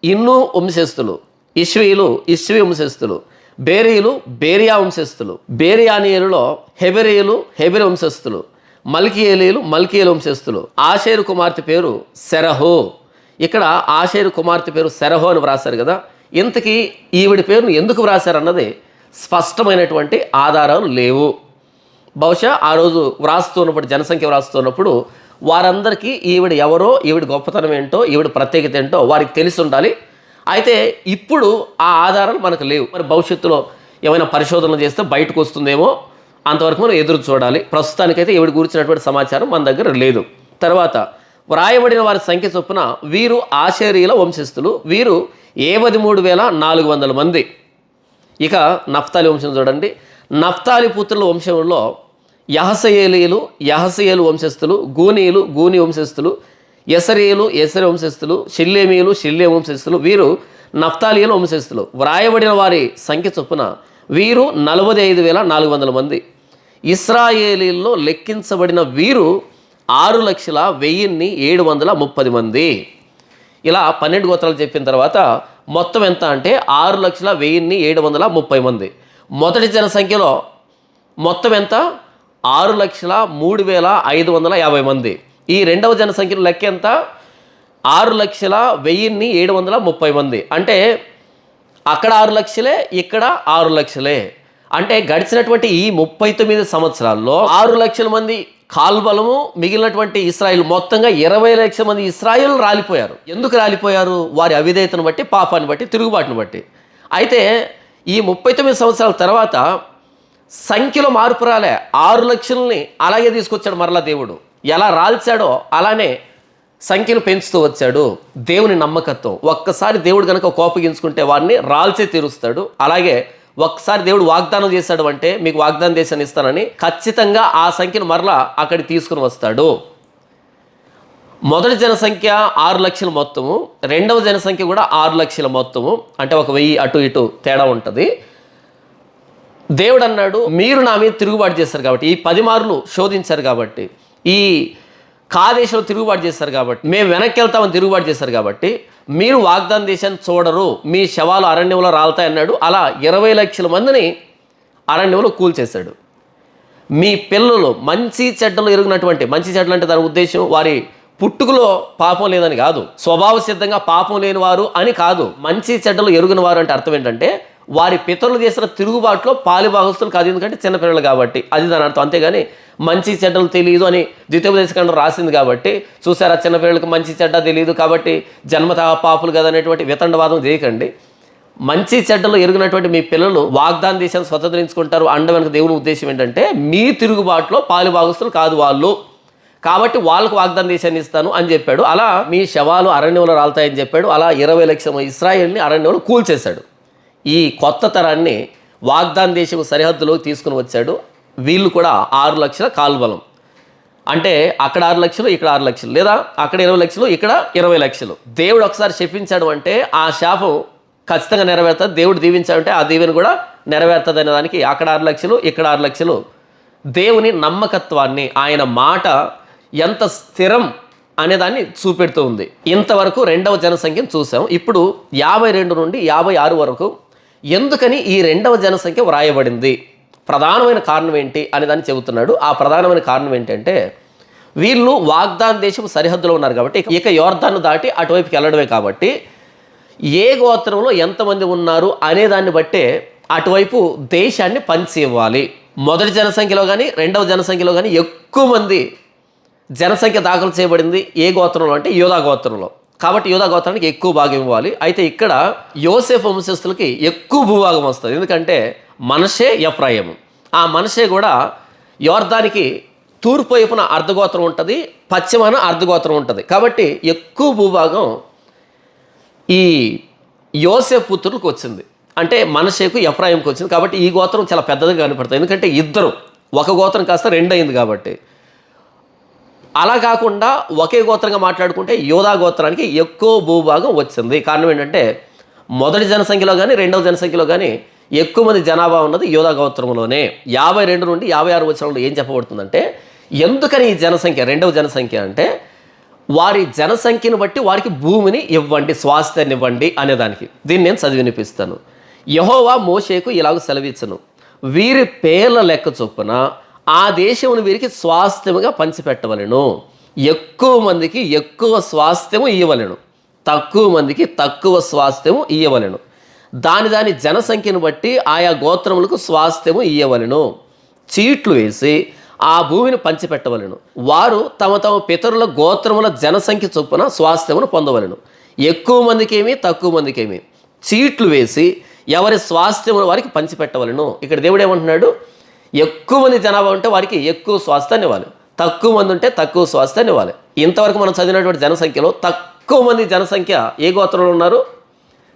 ఇన్ను వంశస్థులు, ఇష్వీలు ఇష్వీ వంశస్థులు, బేరీలు బేరియా వంశస్థులు, బేరియానీయులలో హెబెరీయులు హెబెరి వంశస్థులు, మల్కియేలీలు మల్కియేలు వంశస్థులు. ఆషేరు కుమార్తె పేరు సెరహు. ఇక్కడ ఆషేరు కుమార్తె పేరు సెరహు అని వ్రాశారు కదా, ఇంతకీ ఈవిడి పేరును ఎందుకు వ్రాశారన్నది స్పష్టమైనటువంటి ఆధారాలు లేవు. బహుశా ఆ రోజు వ్రాస్తున్నప్పుడు, జనసంఖ్య వ్రాస్తున్నప్పుడు వారందరికీ ఈవిడ ఎవరో, ఈవిడ గొప్పతనం ఏంటో, ఈవిడ ప్రత్యేకత ఏంటో వారికి తెలిసి ఉండాలి. అయితే ఇప్పుడు ఆ ఆధారాలు మనకు లేవు. మరి భవిష్యత్తులో ఏమైనా పరిశోధనలు చేస్తే బయటకు వస్తుందేమో, అంతవరకు మనం ఎదురు చూడాలి. ప్రస్తుతానికైతే ఈవిడ గురించినటువంటి సమాచారం మన దగ్గర లేదు. తర్వాత వ్రాయబడిన వారి సంఖ్య చొప్పున వీరు ఆషేరీల వంశస్థులు, వీరు 73,400 మంది. ఇక నఫ్తాలి వంశం చూడండి, నఫ్తాలి పుత్రుల వంశంలో యహసయేలీలు యహసయేలు వంశస్థులు, గూనీలు గూని వంశస్థులు, యెసరీయులు యెసరి వంశస్థులు, షిల్లేమీయులు షిల్లే వంశస్థులు, వీరు నఫ్తాలీయుల వంశస్థులు. వ్రాయబడిన వారి సంఖ్య చొప్పున వీరు 45,400 మంది. ఇశ్రాయేలీల్లో లెక్కించబడిన వీరు 6,01,730 మంది. ఇలా 12 గోత్రాలు చెప్పిన తర్వాత మొత్తం ఎంత అంటే 6,01,730 మంది. మొదటి జనసంఖ్యలో మొత్తం ఎంత? 6,03,550 మంది. ఈ రెండవ జనసంఖ్యలో లెక్క ఎంత? 6,01,730 మంది. అంటే అక్కడ 6 లక్షలే, ఇక్కడ 6 లక్షలే. అంటే గడిచినటువంటి ఈ 39 సంవత్సరాల్లో 6 లక్షల మంది కాల్బలము, మిగిలినటువంటి ఇశ్రాయేలు మొత్తంగా 20 లక్షల మంది ఇశ్రాయేలు రాలిపోయారు. ఎందుకు రాలిపోయారు? వారి అవిధేయతను బట్టి, పాపాన్ని బట్టి, తిరుగుబాటును బట్టి. అయితే ఈ 39 సంవత్సరాల తర్వాత సంఖ్యలో మార్పు రాలే. 6 లక్షలని అలాగే తీసుకొచ్చాడు మరలా దేవుడు. ఎలా రాల్చాడో అలానే సంఖ్యను పెంచుతూ వచ్చాడు. దేవుని నమ్మకత్వం. ఒక్కసారి దేవుడు కనుక కోపగించుకుంటే వారిని రాల్చే తీరుస్తాడు. అలాగే ఒక్కసారి దేవుడు వాగ్దానం చేశాడు అంటే, మీకు వాగ్దానం దేశాన్ని ఇస్తానని, ఖచ్చితంగా ఆ సంఖ్యను మరలా అక్కడికి తీసుకుని వస్తాడు. మొదటి జనసంఖ్య 6 లక్షల మొత్తము, రెండవ జనసంఖ్య కూడా 6 లక్షల మొత్తము. అంటే 1,000 అటు ఇటు తేడా ఉంటుంది. దేవుడు అన్నాడు, మీరు నా మీద తిరుగుబాటు చేశారు కాబట్టి, ఈ 10 మార్లు శోధించారు కాబట్టి, ఈ కాదేశంలో తిరుగుబాటు చేశారు కాబట్టి, మేము వెనక్కి వెళ్తామని తిరుగుబాటు చేశారు కాబట్టి, మీరు వాగ్దాన దేశాన్ని చూడరు, మీ శవాలు అరణ్యంలో రాలుతాయి అన్నాడు. అలా 20 లక్షల మందిని అరణ్యంలో కూల్చేశాడు. మీ పిల్లలు మంచి చెడ్డలు ఎరిగినటువంటి, మంచి చెడ్డలు అంటే దాని ఉద్దేశం వారి పుట్టుకలో పాపం లేదని కాదు, స్వభావ సిద్ధంగా పాపం లేని వారు అని కాదు. మంచి చెడ్డలు ఎరుగిన వారు అంటే అర్థం ఏంటంటే వారి పితరులు చేసిన తిరుగుబాటులో పాలిభాగస్తులు కాదు, ఎందుకంటే చిన్నపిల్లలు కాబట్టి, అది దాని అర్థం. అంతేగాని మంచి చెడ్డలు తెలియదు అని ద్వితీయోపదేశకాండం రాసింది కాబట్టి, చూసారా చిన్నపిల్లలకు మంచి చెడ్డ తెలియదు కాబట్టి జన్మత పాపులు కదా అనేటువంటి వితండవాదం చేయకండి. మంచి చెడ్డలు ఎరిగినటువంటి మీ పిల్లలు వాగ్దాన దేశాన్ని స్వతంత్రించుకుంటారు అండ వెనుక దేవుని ఉద్దేశం ఏంటంటే, మీ తిరుగుబాటులో పాలిభాగస్తులు కాదు వాళ్ళు, కాబట్టి వాళ్ళకు వాగ్దాన దేశాన్ని ఇస్తాను అని చెప్పాడు. అలా మీ శవాలు అరణ్యంలో రాలుతాయని చెప్పాడు. అలా 20 లక్షల ఇశ్రాయేల్ని అరణ్యంలో కూల్చేశాడు. ఈ కొత్త తరాన్ని వాగ్దాన దేశం సరిహద్దులోకి తీసుకుని వచ్చాడు. వీళ్ళు కూడా 6 లక్షల కాల్బలం. అంటే అక్కడ 6 లక్షలు, ఇక్కడ 6 లక్షలు, లేదా అక్కడ 20 లక్షలు, ఇక్కడ 20 లక్షలు. దేవుడు ఒకసారి శపించాడు అంటే ఆ శాపం ఖచ్చితంగా నెరవేరుతుంది. దేవుడు దీవించాడంటే ఆ దీవెన కూడా నెరవేరుతుంది అనే దానికి అక్కడ 6 లక్షలు, ఇక్కడ 6 లక్షలు. దేవుని నమ్మకత్వాన్ని, ఆయన మాట ఎంత స్థిరం అనేదాన్ని చూపెడుతూ ఉంది. ఇంతవరకు రెండవ జనసంఖ్యను చూసాం. ఇప్పుడు 52 నుండి 56 వరకు ఎందుకని ఈ రెండవ జనసంఖ్య వ్రాయబడింది, ప్రధానమైన కారణం ఏంటి అనేదాన్ని చెబుతున్నాడు. ఆ ప్రధానమైన కారణం ఏంటంటే, వీళ్ళు వాగ్దాన దేశం సరిహద్దులో ఉన్నారు కాబట్టి, ఇక యోర్దాను దాటి అటువైపుకి వెళ్ళడమే కాబట్టి, ఏ గోత్రంలో ఎంతమంది ఉన్నారు అనేదాన్ని బట్టే అటువైపు దేశాన్ని పంచి ఇవ్వాలి. మొదటి జనసంఖ్యలో కానీ రెండవ జనసంఖ్యలో కానీ ఎక్కువ మంది జనసంఖ్య దాఖలు చేయబడింది ఏ గోత్రంలో అంటే యోధా గోత్రంలో. కాబట్టి యోధా గోత్రానికి ఎక్కువ భాగం ఇవ్వాలి. అయితే ఇక్కడ యోసేఫు వంశస్థులకి ఎక్కువ భూభాగం వస్తుంది. ఎందుకంటే మనషే, ఎఫ్రాయిము. ఆ మనషే కూడా యోర్దానికి తూర్పు వైపున అర్ధగోత్రం ఉంటుంది, పశ్చిమాన అర్ధగోత్రం ఉంటుంది. కాబట్టి ఎక్కువ భూభాగం ఈ యోసేఫు పుత్రులకు వచ్చింది. అంటే మనషేకు, ఎఫ్రాయిముకు వచ్చింది. కాబట్టి ఈ గోత్రం చాలా పెద్దదిగా కనపడుతుంది. ఎందుకంటే ఇద్దరు, ఒక గోత్రం కాస్త 2 అయింది కాబట్టి. అలా కాకుండా ఒకే గోత్రంగా మాట్లాడుకుంటే యోధా గోత్రానికి ఎక్కువ భూభాగం వచ్చింది. కారణం ఏంటంటే మొదటి జనసంఖ్యలో కానీ రెండవ జనసంఖ్యలో కానీ ఎక్కువ మంది జనాభా ఉన్నది యూదా గోత్రంలోనే. 52 నుండి 56 వచనంలో ఏం చెప్పబడుతుందంటే, ఎందుకని ఈ జనసంఖ్య రెండవ జనసంఖ్య అంటే, వారి జనసంఖ్యను బట్టి వారికి భూమిని ఇవ్వండి, స్వాస్థ్యాన్ని ఇవ్వండి అనేదానికి. దీన్ని నేను చదివి వినిపిస్తాను. యెహోవా మోషేకు ఇలాగ సెలవిచ్చును, వీరి పేర్ల లెక్క చొప్పున ఆ దేశమును వీరికి స్వాస్థ్యముగా పంచిపెట్టవలెను. ఎక్కువ మందికి ఎక్కువ స్వాస్థ్యము ఇవ్వవలెను, తక్కువ మందికి తక్కువ స్వాస్థ్యము ఇవ్వవలెను. దాని జనసంఖ్యను బట్టి ఆయా గోత్రములకు స్వాస్థ్యము ఇవ్వవలెను. చీట్లు వేసి ఆ భూమిని పంచిపెట్టవలెను. వారు తమ తమ పితరుల గోత్రముల జనసంఖ్య చొప్పున స్వాస్థ్యమును పొందవలెను. ఎక్కువ మందికేమి తక్కువ మందికేమి చీట్లు వేసి ఎవరి స్వాస్థ్యమును వారికి పంచిపెట్టవలెను. ఇక్కడ దేవుడు ఏమంటున్నాడు, ఎక్కువ మంది జనాభా ఉంటే వారికి ఎక్కువ స్వాస్థ్యాన్ని ఇవ్వాలి, తక్కువ మంది ఉంటే తక్కువ స్వాస్థ్యాన్ని ఇవ్వాలి. ఇంతవరకు మనం చదివినటువంటి జనసంఖ్యలో తక్కువ మంది జనసంఖ్య ఏ గోత్రంలో ఉన్నారు?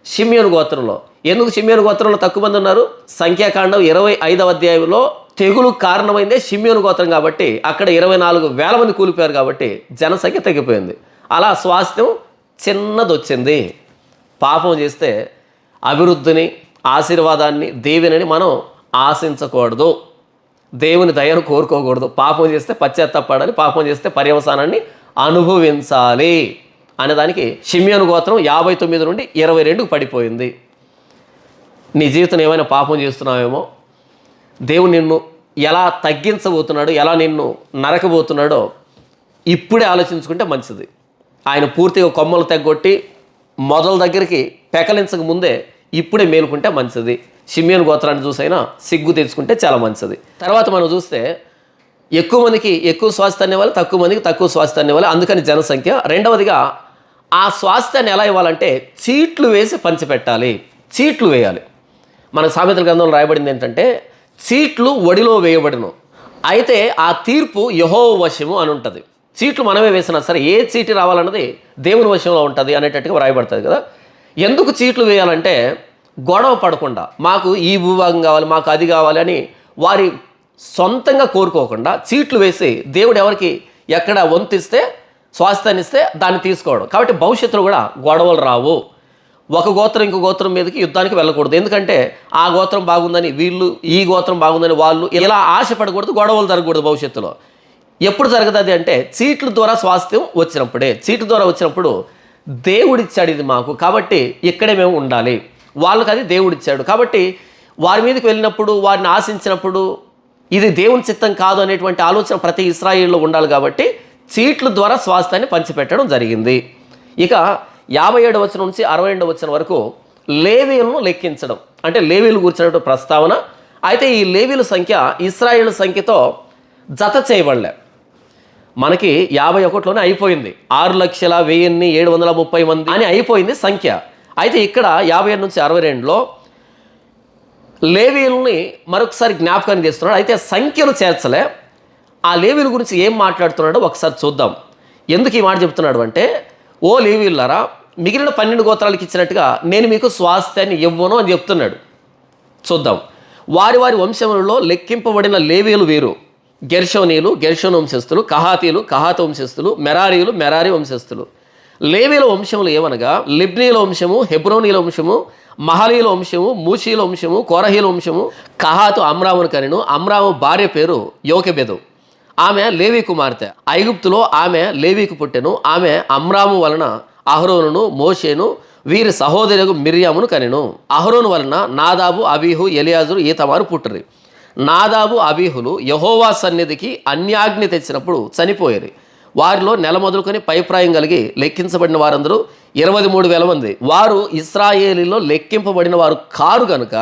షిమ్యోను గోత్రంలో. ఎందుకు షిమ్యోను గోత్రంలో తక్కువ మంది ఉన్నారు? సంఖ్యాకాండం 25వ అధ్యాయంలో తెగులు కారణమైందే షిమ్యోను గోత్రం కాబట్టి అక్కడ 24,000 మంది కూలిపోయారు కాబట్టి జనసంఖ్య తగ్గిపోయింది. అలా స్వాస్థ్యం చిన్నది వచ్చింది. పాపం చేస్తే అభివృద్ధిని, ఆశీర్వాదాన్ని, దీవెనని మనం ఆశించకూడదు, దేవుని దయను కోరుకోకూడదు. పాపం చేస్తే పశ్చాత్తాపడాలి, పాపం చేస్తే పర్యవసానాన్ని అనుభవించాలి అనేదానికి షిమ్యోను గోత్రం 59 నుండి 22కు పడిపోయింది. నీ జీవితం ఏమైనా పాపం చేస్తున్నావేమో, దేవుడు నిన్ను ఎలా తగ్గించబోతున్నాడు, ఎలా నిన్ను నరకబోతున్నాడో ఇప్పుడే ఆలోచించుకుంటే మంచిది. ఆయన పూర్తిగా కొమ్మలు తెగ్గొట్టి మొదల దగ్గరికి పెకలించక ముందే ఇప్పుడే మేలుకుంటే మంచిది. షిమ్యోను గోత్రాన్ని చూసైనా సిగ్గు తెచ్చుకుంటే చాలా మంచిది. తర్వాత మనం చూస్తే ఎక్కువ మందికి ఎక్కువ స్వాస్థ్యాన్ని ఇవ్వాలి, తక్కువ మందికి తక్కువ స్వాస్థ్యాన్ని ఇవ్వాలి, అందుకని జనసంఖ్య. రెండవదిగా ఆ స్వాస్థ్యాన్ని ఎలా ఇవ్వాలంటే చీట్లు వేసి పంచిపెట్టాలి. చీట్లు వేయాలి. మన సామెతల గ్రంథంలో రాయబడింది ఏంటంటే, చీట్లు ఒడిలో వేయబడిను, అయితే ఆ తీర్పు యెహోవా వశము అని ఉంటుంది. చీట్లు మనమే వేసినా సరే ఏ చీటి రావాలన్నది దేవుని వశంలో ఉంటుంది అనేటట్టుగా రాయబడుతుంది కదా. ఎందుకు చీట్లు వేయాలంటే, గొడవ పడకుండా మాకు ఈ భూభాగం కావాలి, మాకు అది కావాలి అని వారి సొంతంగా కోరుకోకుండా చీట్లు వేసి దేవుడు ఎవరికి ఎక్కడ వంతిస్తే, స్వాస్థ్యాన్ని ఇస్తే దాన్ని తీసుకోవడం. కాబట్టి భవిష్యత్తులో కూడా గొడవలు రావు. ఒక గోత్రం ఇంకో గోత్రం మీదకి యుద్ధానికి వెళ్ళకూడదు. ఎందుకంటే ఆ గోత్రం బాగుందని వీళ్ళు, ఈ గోత్రం బాగుందని వాళ్ళు, ఇలా ఆశపడకూడదు, గొడవలు జరగకూడదు భవిష్యత్తులో. ఎప్పుడు జరుగుతుంది అంటే చీట్ల ద్వారా స్వాస్థ్యం వచ్చినప్పుడే. చీట్ల ద్వారా వచ్చినప్పుడు దేవుడిచ్చాడు ఇది మాకు, కాబట్టి ఇక్కడే మేము ఉండాలి, వాళ్ళకి అది దేవుడిచ్చాడు కాబట్టి వారి మీదకి వెళ్ళినప్పుడు, వారిని ఆశించినప్పుడు ఇది దేవుని చిత్తం కాదు అనేటువంటి ఆలోచన ప్రతి ఇశ్రాయేలులో ఉండాలి. కాబట్టి చీట్ల ద్వారా స్వాస్థ్యాన్ని పంచిపెట్టడం జరిగింది. ఇక 57వ వచనం నుంచి 62వ వచనం వరకు లేవీలను లెక్కించడం, అంటే లేవీలు గురించినటువంటి ప్రస్తావన. అయితే ఈ లేవీల సంఖ్య ఇశ్రాయేలు సంఖ్యతో జత చేయబడలే. మనకి 51లోనే అయిపోయింది, 6,10,730 మంది అని అయిపోయింది సంఖ్య. అయితే ఇక్కడ 57 నుంచి 62లో లేవీలని మరొకసారి జ్ఞాపకాన్ని చేస్తున్నాడు. అయితే సంఖ్యను చేర్చలే. ఆ లేవీల గురించి ఏం మాట్లాడుతున్నాడో ఒకసారి చూద్దాం. ఎందుకు ఈ మాట చెప్తున్నాడు అంటే, ఓ లేవీయులారా, మిగిలిన 12 గోత్రాలకు ఇచ్చినట్టుగా నేను మీకు స్వాస్థ్యాన్ని ఇవ్వను అని చెప్తున్నాడు. చూద్దాం. వారి వారి వంశములలో లెక్కింపబడిన లేవీయులు వీరు: గెర్షోనీయులు, గెర్షోను వంశస్థులు; కహాతీయులు, కహాత వంశస్థులు; మెరారీయులు, మెరారీ వంశస్థులు. లేవీల వంశములు ఏమనగా లిబ్నీల వంశము, హెబ్రోనీల వంశము, మహలీల వంశము, మూషీల వంశము, కోరహీల వంశము. కహాతు అమ్రామును కనెను. అమ్రాము భార్య పేరు యోకెబెదు. ఆమె లేవీ కుమార్తె. ఐగుప్తులో ఆమె లేవీకు పుట్టెను. ఆమె అమ్రాము వలన అహరోనును, మోషేను, వీరి సహోదరులకు మిర్యామును కనెను. అహరోను వలన నాదాబు, అబీహు, ఎలియాజరు, ఈతమారు పుట్టిరి. నాదాబు, అబీహులు యెహోవా సన్నిధికి అన్యాగ్ని తెచ్చినప్పుడు చనిపోయారు. వారిలో నెల మొదలుకొని పైప్రాయం కలిగి లెక్కించబడిన వారందరూ 23,000 మంది. వారు ఇశ్రాయేలీలో లెక్కింపబడిన వారు కారు కనుక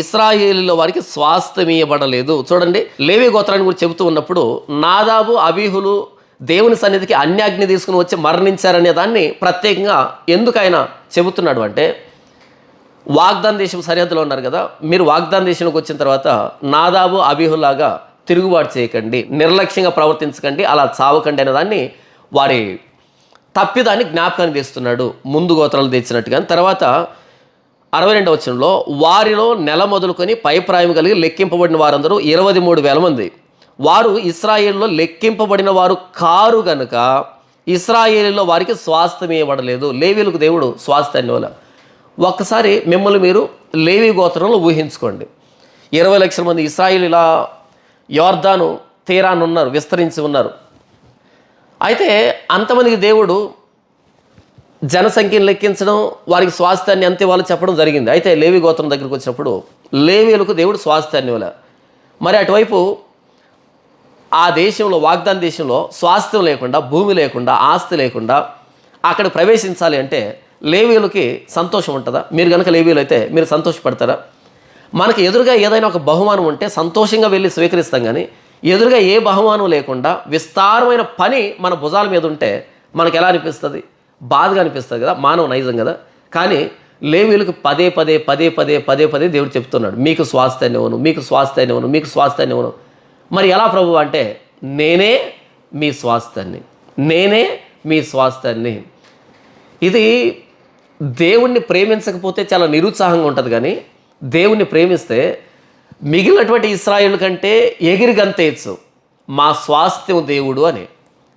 ఇశ్రాయేలీలో వారికి స్వాస్థ్యం ఇవ్వబడలేదు. చూడండి, లేవీ గోత్రాన్ని గురించి చెబుతూ ఉన్నప్పుడు నాదాబు, అబీహులు దేవుని సన్నిధికి అన్యాగ్ని తీసుకుని వచ్చి మరణించారనే దాన్ని ప్రత్యేకంగా ఎందుకు ఆయన చెబుతున్నాడు అంటే, వాగ్దాన దేశం సరిహద్దులో ఉన్నారు కదా, మీరు వాగ్దాన దేశంలోకి వచ్చిన తర్వాత నాదాబు, అబీహులాగా తిరుగుబాటు చేయకండి, నిర్లక్ష్యంగా ప్రవర్తించకండి, అలా చావకండి అనే దాన్ని వారి తప్పిదాన్ని జ్ఞాపకాన్ని తెస్తున్నాడు, ముందు గోత్రాలు తెచ్చినట్టుగా. తర్వాత 62వ వచనంలో వారిలో నెల మొదలుకొని పైప్రాయం కలిగి లెక్కింపబడిన వారందరూ 23,000 మంది. వారు ఇశ్రాయేలులో లెక్కింపబడిన వారు కారు గనుక ఇశ్రాయేలులో వారికి స్వాస్థ్యం ఇవ్వబడలేదు. లేవీలకు దేవుడు స్వాస్థ్యాన్ని ఇవ్వలే. ఒక్కసారి మిమ్మల్ని మీరు లేవి గోత్రంలో ఊహించుకోండి. 20 లక్షల మంది ఇశ్రాయేలు ఇలా యోర్దాను తీరాన్ని ఉన్నారు, విస్తరించి ఉన్నారు. అయితే అంతమందికి దేవుడు జనసంఖ్యను లెక్కించడం, వారికి స్వాస్థ్యాన్ని అంతే వాళ్ళు చెప్పడం జరిగింది. అయితే లేవి గోత్రం దగ్గరికి వచ్చినప్పుడు లేవీలకు దేవుడు స్వాస్థ్యాన్ని ఇవ్వలే. మరి అటువైపు ఆ దేశంలో, వాగ్దాన దేశంలో స్వాస్థ్యం లేకుండా, భూమి లేకుండా, ఆస్తి లేకుండా అక్కడ ప్రవేశించాలి అంటే లేవీలకి సంతోషం ఉంటుందా? మీరు కనుక లేవీలు అయితే మీరు సంతోషపడతారా? మనకి ఎదురుగా ఏదైనా ఒక బహుమానం ఉంటే సంతోషంగా వెళ్ళి స్వీకరిస్తాం, కానీ ఎదురుగా ఏ బహుమానం లేకుండా విస్తారమైన పని మన భుజాల మీద ఉంటే మనకు ఎలా అనిపిస్తుంది? బాధగా అనిపిస్తుంది కదా, మానవ నైజం కదా. కానీ లేవీలకు పదే పదే పదే పదే పదే పదే దేవుడు చెప్తున్నాడు, మీకు స్వాస్థ్యాన్ని ఇవ్వను, మీకు స్వాస్థ్యాన్ని ఇవ్వను, మీకు స్వాస్థ్యాన్ని ఇవ్వను. మరి ఎలా ప్రభు అంటే, నేనే మీ స్వాస్థ్యాన్ని, నేనే మీ స్వాస్థ్యాన్ని. ఇది దేవుణ్ణి ప్రేమించకపోతే చాలా నిరుత్సాహంగా ఉంటుంది, కానీ దేవుణ్ణి ప్రేమిస్తే మిగిలినటువంటి ఇశ్రాయేలు కంటే ఎగిరి గంతేయచ్చు, మా స్వాస్థ్యం దేవుడు అని.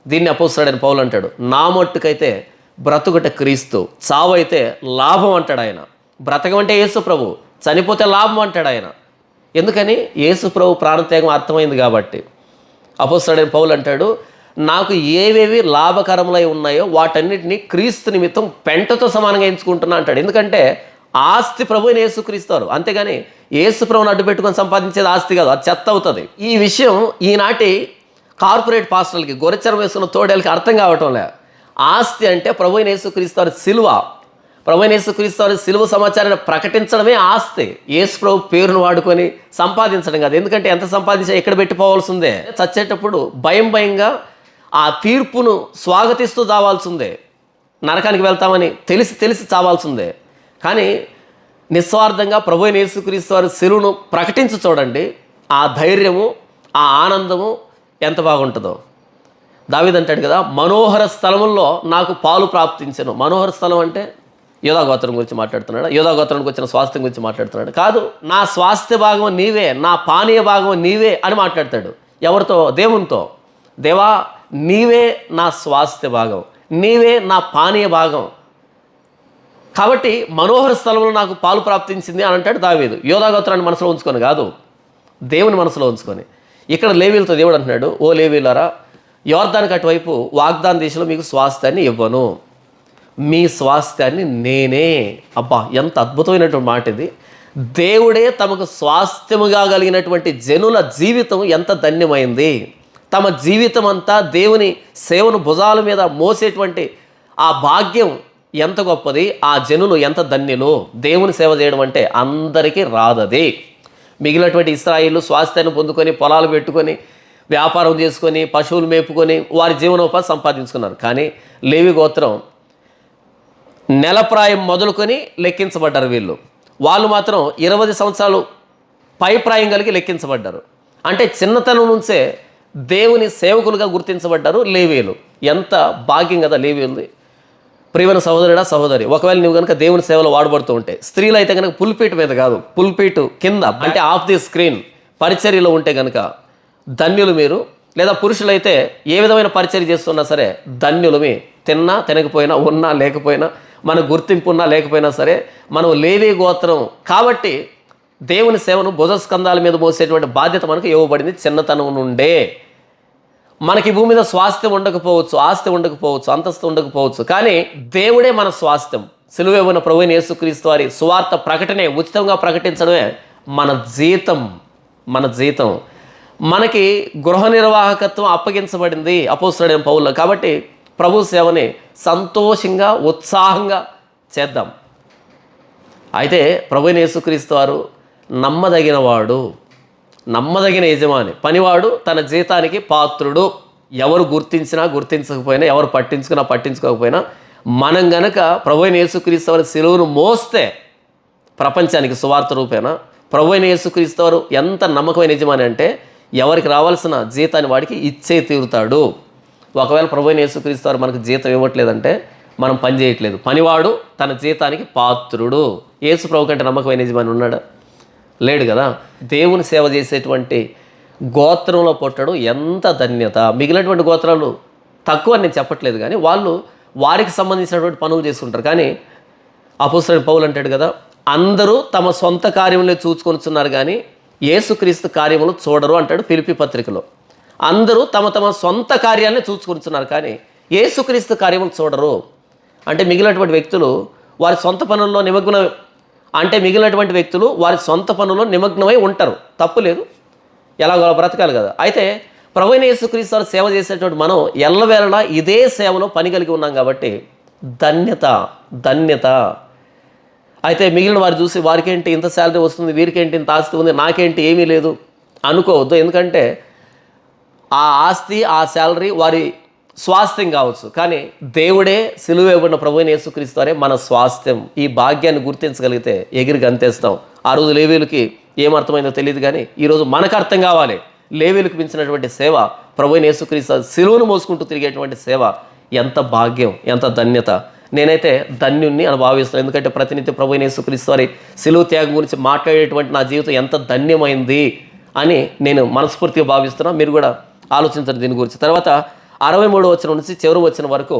దీన్ని అపోస్తలుడైన పౌలు అంటాడు, నా మట్టుకైతే బ్రతుకుట క్రీస్తు, చావు అయితే లాభం అంటాడు ఆయన. బ్రతకమంటే యేసు ప్రభు, చనిపోతే లాభం అంటాడు ఆయన. ఎందుకని? యేసు ప్రభు ప్రాణత్యాగం అర్థమైంది కాబట్టి. అపోస్తలుడైన పౌలు అంటాడు, నాకు ఏవేవి లాభకరములై ఉన్నాయో వాటన్నిటిని క్రీస్తు నిమిత్తం పెంటతో సమానంగా ఎంచుకుంటున్నా అంటాడు. ఎందుకంటే ఆస్తి ప్రభుని యేసుక్రీస్తారు, అంతేగాని యేసు ప్రభుని అడ్డు పెట్టుకొని సంపాదించేది ఆస్తి కాదు, అది చెత్త అవుతుంది. ఈ విషయం ఈనాటి కార్పొరేట్ పాస్టర్లకి, గొర్రెచరం వేసుకున్న తోడేళ్ళకి అర్థం కావటం లే. ఆస్తి అంటే ప్రభుని యేసుక్రీస్తారు సిలువ, ప్రభుని యేసుక్రీస్తారు సిలువ సమాచారాన్ని ప్రకటించడమే ఆస్తి. యేసు ప్రభు పేరును వాడుకొని సంపాదించడం కాదు. ఎందుకంటే ఎంత సంపాదించా ఎక్కడ పెట్టిపోవాల్సిందే. చచ్చేటప్పుడు భయం భయంగా ఆ తీర్పును స్వాగతిస్తూ చావాల్సిందే, నరకానికి వెళ్తామని తెలిసి తెలిసి చావాల్సిందే. కానీ నిస్వార్థంగా ప్రభువైన యేసుక్రీస్తు వారి సిలువను ప్రకటించి చూడండి, ఆ ధైర్యము, ఆ ఆనందము ఎంత బాగుంటుందో. దావీదు అంటాడు కదా, మనోహర స్థలముల్లో నాకు పాలు ప్రాప్తించను. మనోహర స్థలం అంటే యోధా గోత్రం గురించి మాట్లాడుతున్నాడు, యోధా గోత్రానికి వచ్చిన స్వాస్థ్యం గురించి మాట్లాడుతున్నాడు. కాదు, నా స్వాస్థ్య భాగం నీవే, నా పానీయ భాగం నీవే అని మాట్లాడతాడు. ఎవరితో? దేవునితో. దేవా, నీవే నా స్వాస్థ్య భాగం, నీవే నా పానీయ భాగం. కాబట్టి మనోహర స్థలంలో నాకు పాలు ప్రాప్తించింది అని అంటాడు దావీదు. యోధా గోత్రాన్ని మనసులో ఉంచుకొని కాదు, దేవుని మనసులో ఉంచుకొని. ఇక్కడ లేవీలతో దేవుడు అంటున్నాడు, ఓ లేవీలారా, యోర్దానికి అటువైపు వాగ్దాన దేశంలో మీకు స్వాస్థ్యాన్ని ఇవ్వను, మీ స్వాస్థ్యాన్ని నేనే. అబ్బా, ఎంత అద్భుతమైనటువంటి మాట ఇది. దేవుడే తమకు స్వాస్థ్యముగా కలిగినటువంటి జనుల జీవితం ఎంత ధన్యమైంది. తమ జీవితం అంతా దేవుని సేవను భుజాల మీద మోసేటువంటి ఆ భాగ్యం ఎంత గొప్పది, ఆ జనులు ఎంత ధన్యులు. దేవుని సేవ చేయడం అంటే అందరికీ రాదది. మిగిలినటువంటి ఇశ్రాయేలు స్వాస్థ్యాన్ని పొందుకొని, పొలాలు పెట్టుకొని, వ్యాపారం చేసుకొని, పశువులు మేపుకొని వారి జీవనోపాధి సంపాదించుకున్నారు. కానీ లేవి గోత్రం నెలప్రాయం మొదలుకొని లెక్కించబడ్డారు వీళ్ళు. వాళ్ళు మాత్రం 20 సంవత్సరాలు పైప్రాయం కలిగి లెక్కించబడ్డారు. అంటే చిన్నతనం నుంచే దేవుని సేవకులుగా గుర్తించబడ్డారు లేవీలు. ఎంత భాగ్యం కదా లేవీలుది. ప్రియమైన సహోదరుడా, సహోదరి, ఒకవేళ నువ్వు కనుక దేవుని సేవలో వాడబడుతూ ఉంటే, స్త్రీలు అయితే కనుక పుల్పీట్ మీద కాదు, పుల్పీట్ కింద అంటే ఆఫ్ ది స్క్రీన్ పరిచర్యలో ఉంటే కనుక ధన్యులు మీరు. లేదా పురుషులైతే ఏ విధమైన పరిచర్య చేస్తున్నా సరే ధన్యులు మీ. తిన్నా తినకపోయినా, ఉన్నా లేకపోయినా, మన గుర్తింపు ఉన్నా లేకపోయినా సరే మనం లేవీ గోత్రం కాబట్టి దేవుని సేవను భుజస్కంధాల మీద మోసేటువంటి బాధ్యత మనకు ఇవ్వబడింది చిన్నతనం నుండే. మనకి భూమి మీద స్వాస్థ్యం ఉండకపోవచ్చు, ఆస్తి ఉండకపోవచ్చు, అంతస్తు ఉండకపోవచ్చు, కానీ దేవుడే మన స్వాస్థ్యం. సిలువ ఉన్న ప్రభువైన యేసుక్రీస్తు వారి సువార్త ప్రకటనే, ఉచితంగా ప్రకటించడమే మన జీతం. మన జీతం. మనకి గృహ నిర్వాహకత్వం అప్పగించబడింది అపోస్తలుడైన పౌలు. కాబట్టి ప్రభు సేవని సంతోషంగా, ఉత్సాహంగా చేద్దాం. అయితే ప్రభువైన యేసుక్రీస్తు వారు నమ్మదగినవాడు, నమ్మదగిన యజమాని. పనివాడు తన జీతానికి పాత్రుడు. ఎవరు గుర్తించినా గుర్తించకపోయినా, ఎవరు పట్టించుకున్నా పట్టించుకోకపోయినా, మనం గనక ప్రభువైన యేసుక్రీస్తు వారి సిలువను మోస్తే ప్రపంచానికి సువార్త రూపేణ ప్రభువైన యేసుక్రీస్తు వారు ఎంత నమ్మకమైన యజమాని అంటే ఎవరికి రావాల్సిన జీతాన్ని వాడికి ఇచ్చే తీరుతాడు. ఒకవేళ ప్రభువైన యేసుక్రీస్తు వారు మనకు జీతం ఇవ్వట్లేదంటే మనం పని చేయట్లేదు. పనివాడు తన జీతానికి పాత్రుడు. యేసు ప్రభు కంటే నమ్మకమైన యజమాని ఉన్నాడా? లేడు కదా. దేవుని సేవ చేసేటువంటి గోత్రంలో పుట్టడం ఎంత ధన్యత. మిగిలినటువంటి గోత్రాలు తక్కువ నేను చెప్పట్లేదు, కానీ వాళ్ళు వారికి సంబంధించినటువంటి పనులు చేసుకుంటారు. కానీ అపోస్తలుడైన పౌలు అంటాడు కదా, అందరూ తమ సొంత కార్యములే చూసుకొనిచున్నారు కానీ యేసుక్రీస్తు కార్యములు చూడరు అంటాడు ఫిలిప్పీ పత్రికలో. అందరూ తమ తమ సొంత కార్యాలనే చూసుకొనిచున్నారు కానీ యేసుక్రీస్తు కార్యములు చూడరు. అంటే మిగిలినటువంటి వ్యక్తులు వారి సొంత పనుల్లో మిగిలినటువంటి వ్యక్తులు వారి సొంత పనుల్లో నిమగ్నమై ఉంటారు. తప్పు లేదు, ఎలాగో బ్రతకాలి కదా. అయితే ప్రభువైన యేసుక్రీస్తు వారు సేవ చేసేటువంటి మనం ఎల్లవేళలా ఇదే సేవలో పని కలిగి ఉన్నాం కాబట్టి ధన్యత. అయితే మిగిలిన వారు చూసి వారికేంటి ఇంత శాలరీ వస్తుంది, వీరికేంటి ఇంత ఆస్తి ఉంది, నాకేంటి ఏమీ లేదు అనుకోవద్దు. ఎందుకంటే ఆ ఆస్తి ఆ శాలరీ వారి స్వాస్థ్యం కావచ్చు, కానీ దేవుడే సిలువ ఇవ్వబడిన ప్రభువైన యేసుక్రీస్తు వారే మన స్వాస్థ్యం. ఈ భాగ్యాన్ని గుర్తించగలిగితే ఎగిరి గంతేస్తాం. ఆ రోజు లేవీయులకి ఏమర్థమైందో తెలియదు, కానీ ఈరోజు మనకు అర్థం కావాలి. లేవీయులకు మించినటువంటి సేవ ప్రభువైన యేసుక్రీస్తు సిలువను మోసుకుంటూ తిరిగేటువంటి సేవ ఎంత భాగ్యం, ఎంత ధన్యత. నేనైతే ధన్యుణ్ణి అని భావిస్తాను. ఎందుకంటే ప్రతినిత్యం ప్రభువైన యేసుక్రీస్తు వారి సిలువ త్యాగం గురించి మాట్లాడేటువంటి నా జీవితం ఎంత ధన్యమైంది అని నేను మనస్ఫూర్తిగా భావిస్తున్నాను. మీరు కూడా ఆలోచించండి దీని గురించి. తర్వాత 63వ వచనం నుంచి చివరి వచనం వరకు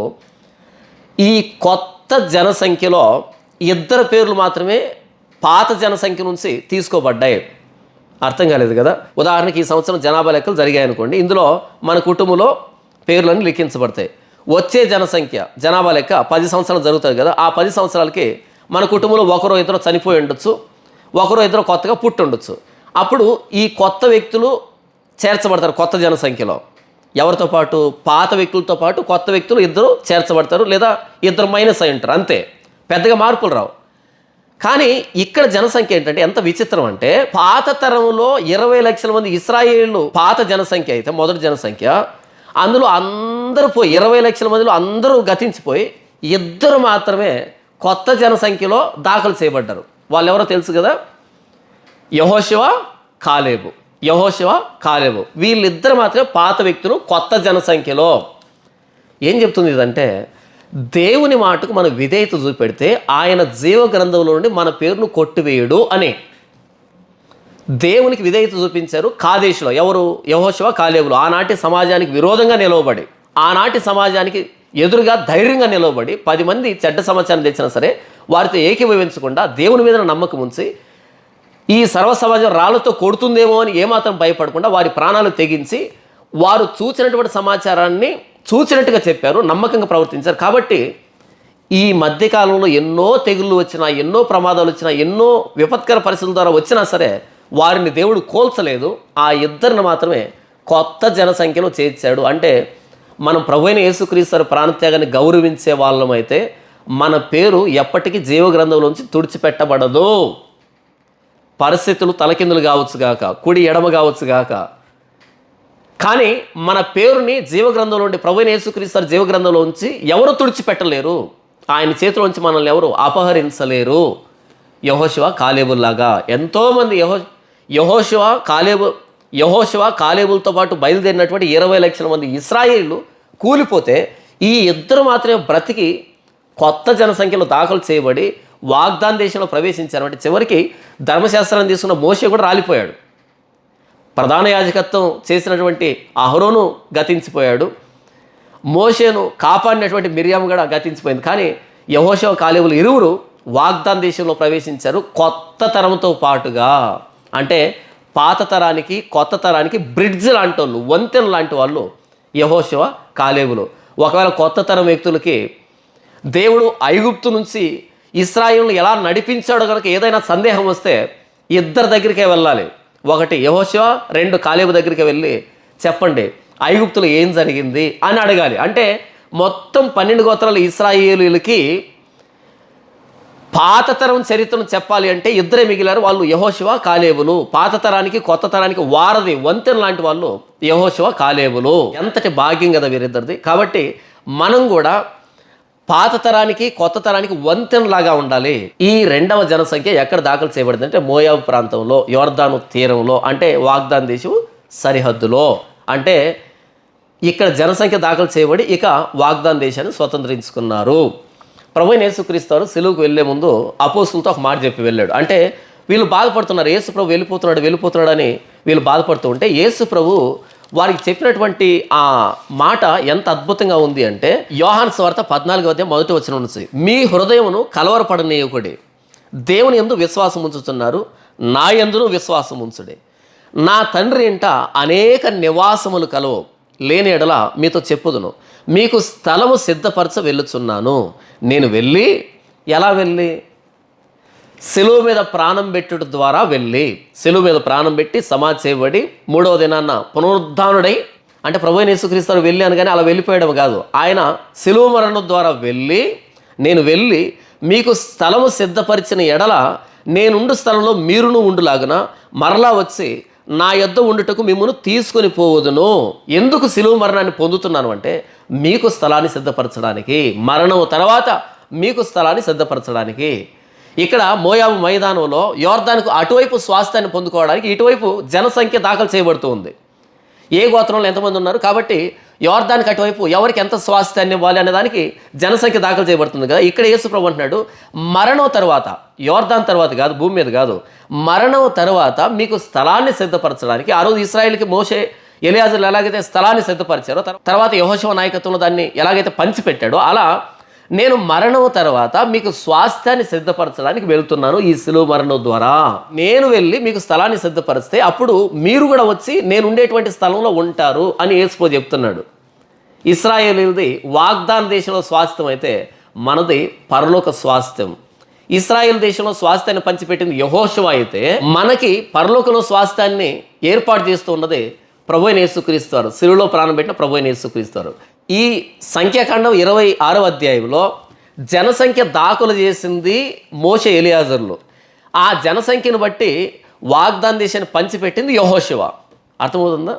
ఈ కొత్త జనసంఖ్యలో 2 పేర్లు మాత్రమే పాత జనసంఖ్య నుంచి తీసుకోబడ్డాయి. అర్థం కాలేదు కదా. ఉదాహరణకి ఈ సంవత్సరం జనాభా లెక్కలు జరిగాయి అనుకోండి, ఇందులో మన కుటుంబంలో పేర్లన్నీ లిఖించబడతాయి. వచ్చే జనాభా లెక్క 10 సంవత్సరాలు జరుగుతుంది కదా. ఆ 10 సంవత్సరాలకి మన కుటుంబంలో ఒకరో ఇద్దరు చనిపోయి ఉండొచ్చు, ఒకరో ఇద్దరు కొత్తగా పుట్టి ఉండొచ్చు. అప్పుడు ఈ కొత్త వ్యక్తులు చేర్చబడతారు కొత్త జనసంఖ్యలో. ఎవరితో పాటు? పాత వ్యక్తులతో పాటు కొత్త వ్యక్తులు 2 చేర్చబడతారు, లేదా 2 మైనస్ అయి ఉంటారు, అంతే. పెద్దగా మార్పులు రావు. కానీ ఇక్కడ జనసంఖ్య ఏంటంటే ఎంత విచిత్రం అంటే, పాత తరంలో 20 లక్షల మంది ఇశ్రాయేలు పాత జనసంఖ్య అయితే మొదటి జనసంఖ్య, అందులో అందరూ పోయి 20 లక్షల మందిలో అందరూ గతించిపోయి 2 మాత్రమే కొత్త జనసంఖ్యలో దాఖలు చేయబడ్డారు. వాళ్ళు ఎవరో తెలుసు కదా, యెహోషువ కాలేబు. వీళ్ళిద్దరు మాత్రమే పాత వ్యక్తులు కొత్త జనసంఖ్యలో. ఏం చెప్తుంది ఇదంటే, దేవుని మాటకు మనం విధేయత చూపెడితే ఆయన జీవ గ్రంథంలో నుండి మన పేరును కొట్టివేయడు అని దేవునికి విధేయత చూపించారు కాదేశులో. ఎవరు? యెహోషువ కాలేబులు. ఆనాటి సమాజానికి విరోధంగా నిలవబడి, ఆనాటి సమాజానికి ఎదురుగా ధైర్యంగా నిలవబడి 10 మంది చెడ్డ సమాచారం తెచ్చినా సరే వారితో ఏకీభవించకుండా దేవుని మీద నమ్మకం ఉంచి ఈ సర్వ సమాజం రాళ్లతో కొడుతుందేమో అని ఏమాత్రం భయపడకుండా వారి ప్రాణాలు తెగించి వారు చూసినటువంటి సమాచారాన్ని చూసినట్టుగా చెప్పారు, నమ్మకంగా ప్రవర్తించారు. కాబట్టి ఈ మధ్యకాలంలో ఎన్నో తెగుళ్ళు వచ్చినా, ఎన్నో ప్రమాదాలు వచ్చినా, ఎన్నో విపత్కర పరిస్థితుల ద్వారా వచ్చినా సరే వారిని దేవుడు కోల్చలేదు. ఆ 2 మాత్రమే కొత్త జనసంఖ్యలో చేర్చాడు. అంటే మనం ప్రభువైన యేసుక్రీస్తు ప్రాణత్యాగాన్ని గౌరవించే వాళ్ళమైతే మన పేరు ఎప్పటికీ జీవ గ్రంథంలోంచి తుడిచిపెట్టబడదు. పరిస్థితులు తలకిందులు కావచ్చు గాక, కుడి ఎడమ కావచ్చు గాక, కానీ మన పేరుని జీవగ్రంథంలో ఉండి ప్రభువైన యేసుక్రీస్తు జీవగ్రంథంలో ఉంచి ఎవరు తుడిచిపెట్టలేరు. ఆయన చేతిలోంచి మనల్ని ఎవరు అపహరించలేరు. యెహోషువ కాలేబుల్లాగా ఎంతోమంది యెహోషువ కాలేబులతో పాటు బయలుదేరినటువంటి 20 లక్షల మంది ఇశ్రాయేలు కూలిపోతే ఈ 2 మాత్రమే బ్రతికి కొత్త జనసంఖ్యలో దాఖలు చేయబడి వాగ్దాన దేశంలో ప్రవేశించారు. అంటే చివరికి ధర్మశాస్త్రాన్ని తీసుకున్న మోషే కూడా రాలిపోయాడు. ప్రధాన యాజకత్వం చేసినటువంటి అహరోను గతించిపోయాడు. మోషేను కాపాడినటువంటి మిర్యాము కూడా గతించిపోయింది. కానీ యెహోషువ కాలేబులు ఇరువురు వాగ్దాన దేశంలో ప్రవేశించారు కొత్త తరంతో పాటుగా. అంటే పాత తరానికి కొత్త తరానికి బ్రిడ్జ్ లాంటి వాళ్ళు, వంతెన లాంటి వాళ్ళు యెహోషువ కాలేబులు. ఒకవేళ కొత్త తరం వ్యక్తులకి దేవుడు ఐగుప్తు నుంచి ఇశ్రాయేలును ఎలా నడిపించాడో కనుక ఏదైనా సందేహం వస్తే 2 దగ్గరికే వెళ్ళాలి. 1 యెహోషువ, 2 కాలేబు దగ్గరికి వెళ్ళి చెప్పండి ఐగుప్తులో ఏం జరిగింది అని అడగాలి. అంటే మొత్తం 12 గోత్రాల ఇశ్రాయేలీలకి పాత తరం చరిత్రను చెప్పాలి అంటే 2 మిగిలారు. వాళ్ళు యెహోషువ కాలేబులు. పాత తరానికి కొత్త తరానికి వారధి, వంతెన లాంటి వాళ్ళు యెహోషువ కాలేబులు. ఎంతటి భాగ్యం కదా వీరిద్దరిది. కాబట్టి మనం కూడా పాత తరానికి కొత్త తరానికి వంతెనలాగా ఉండాలి. ఈ 2వ జనసంఖ్య ఎక్కడ దాఖలు చేయబడింది అంటే మోయాబు ప్రాంతంలో, యోర్దాను తీరంలో, అంటే వాగ్దాన దేశం సరిహద్దులో. అంటే ఇక్కడ జనసంఖ్య దాఖలు చేయబడి ఇక వాగ్దాన దేశాన్ని స్వతంత్రించుకున్నారు. ప్రభువైన యేసుక్రీస్తు వారు సిలువకు వెళ్లే ముందు అపోస్తులతో ఒక మాట చెప్పి వెళ్ళాడు. అంటే వీళ్ళు బాధపడుతున్నారు, యేసు ప్రభు వెళ్ళిపోతున్నాడు అని వీళ్ళు బాధపడుతూ ఉంటే యేసు ప్రభు వారికి చెప్పినటువంటి ఆ మాట ఎంత అద్భుతంగా ఉంది అంటే, యోహాను సువార్త 14వ అధ్యాయం 1వ వచనం నుంచి, మీ హృదయమును కలవరపడనీయకుడి, దేవుని యందు విశ్వాసం ఉంచుతున్నారు, నా యందును విశ్వాసం ఉంచుడి. నా తండ్రి ఇంట అనేక నివాసములు కలవు, లేని ఎడల మీతో చెప్పుదును, మీకు స్థలము సిద్ధపరచ వెళ్ళుచున్నాను. నేను వెళ్ళి, ఎలా వెళ్ళి? శిలువ మీద ప్రాణం పెట్టుట ద్వారా వెళ్ళి, శిలువ మీద ప్రాణం పెట్టి సమాధి చేయబడి 3వ దినాన్న పునరుద్ధానుడై, అంటే ప్రభువైన యేసుక్రీస్తు వెళ్ళి అనగానే అలా వెళ్ళిపోయడం కాదు, ఆయన శిలువ మరణం ద్వారా వెళ్ళి, నేను వెళ్ళి మీకు స్థలము సిద్ధపరిచిన ఎడల నేనుండు స్థలంలో మీరును ఉండులాగున మరలా వచ్చి నా యొద్ద ఉండుటకు మిమ్మల్ని తీసుకొని పోవదును. ఎందుకు శిలువ మరణాన్ని పొందుతున్నాను అంటే, మీకు స్థలాన్ని సిద్ధపరచడానికి, మరణం తర్వాత మీకు స్థలాన్ని సిద్ధపరచడానికి. ఇక్కడ మోయాబు మైదానంలో యోర్దానుకు అటువైపు స్వాస్థ్యాన్ని పొందుకోవడానికి ఇటువైపు జనసంఖ్య దాఖలు చేయబడుతూ ఉంది. ఏ గోత్రంలో ఎంతమంది ఉన్నారు కాబట్టి యోర్దానికి అటువైపు ఎవరికి ఎంత స్వాస్థ్యాన్ని ఇవ్వాలి అనే దానికి జనసంఖ్య దాఖలు చేయబడుతుంది కదా. ఇక్కడ యేసు ప్రభు అంటున్నాడు, మరణం తర్వాత, యోర్దాన్ తర్వాత కాదు, భూమి మీద కాదు, మరణం తర్వాత మీకు స్థలాన్ని సిద్ధపరచడానికి. ఆ రోజు ఇశ్రాయేలుకి మోషే, ఎలియాజర్లు ఎలాగైతే స్థలాన్ని సిద్ధపరిచారో, తర్వాత యెహోషువ నాయకత్వంలో దాన్ని ఎలాగైతే పంచిపెట్టాడో, అలా నేను మరణం తర్వాత మీకు స్వాస్థ్యాన్ని సిద్ధపరచడానికి వెళ్తున్నాను ఈ శిలువ మరణం ద్వారా. నేను వెళ్ళి మీకు స్థలాన్ని సిద్ధపరిస్తే అప్పుడు మీరు కూడా వచ్చి నేను ఉండేటువంటి స్థలంలో ఉంటారు అని యేసు చెప్తున్నాడు. ఇశ్రాయేలీయులది వాగ్దాన దేశంలో స్వాస్థ్యం అయితే మనది పరలోక స్వాస్థ్యం. ఇశ్రాయేల్ దేశంలో స్వాస్థ్యాన్ని పంచిపెట్టింది యెహోషువ అయితే, మనకి పరలోకంలో స్వాస్థ్యాన్ని ఏర్పాటు చేస్తూ ఉన్నది ప్రభువైన యేసుక్రీస్తు వారు, శిలువలో ప్రాణం పెట్టిన ప్రభువైన యేసుక్రీస్తు వారు. ఈ సంఖ్యాకాండం 26వ అధ్యాయంలో జనసంఖ్య దాఖలు చేసింది మోషే, ఎలియాజర్లు. ఆ జనసంఖ్యను బట్టి వాగ్దాన దేశాన్ని పంచిపెట్టింది యెహోషువ. అర్థమవుతుందా?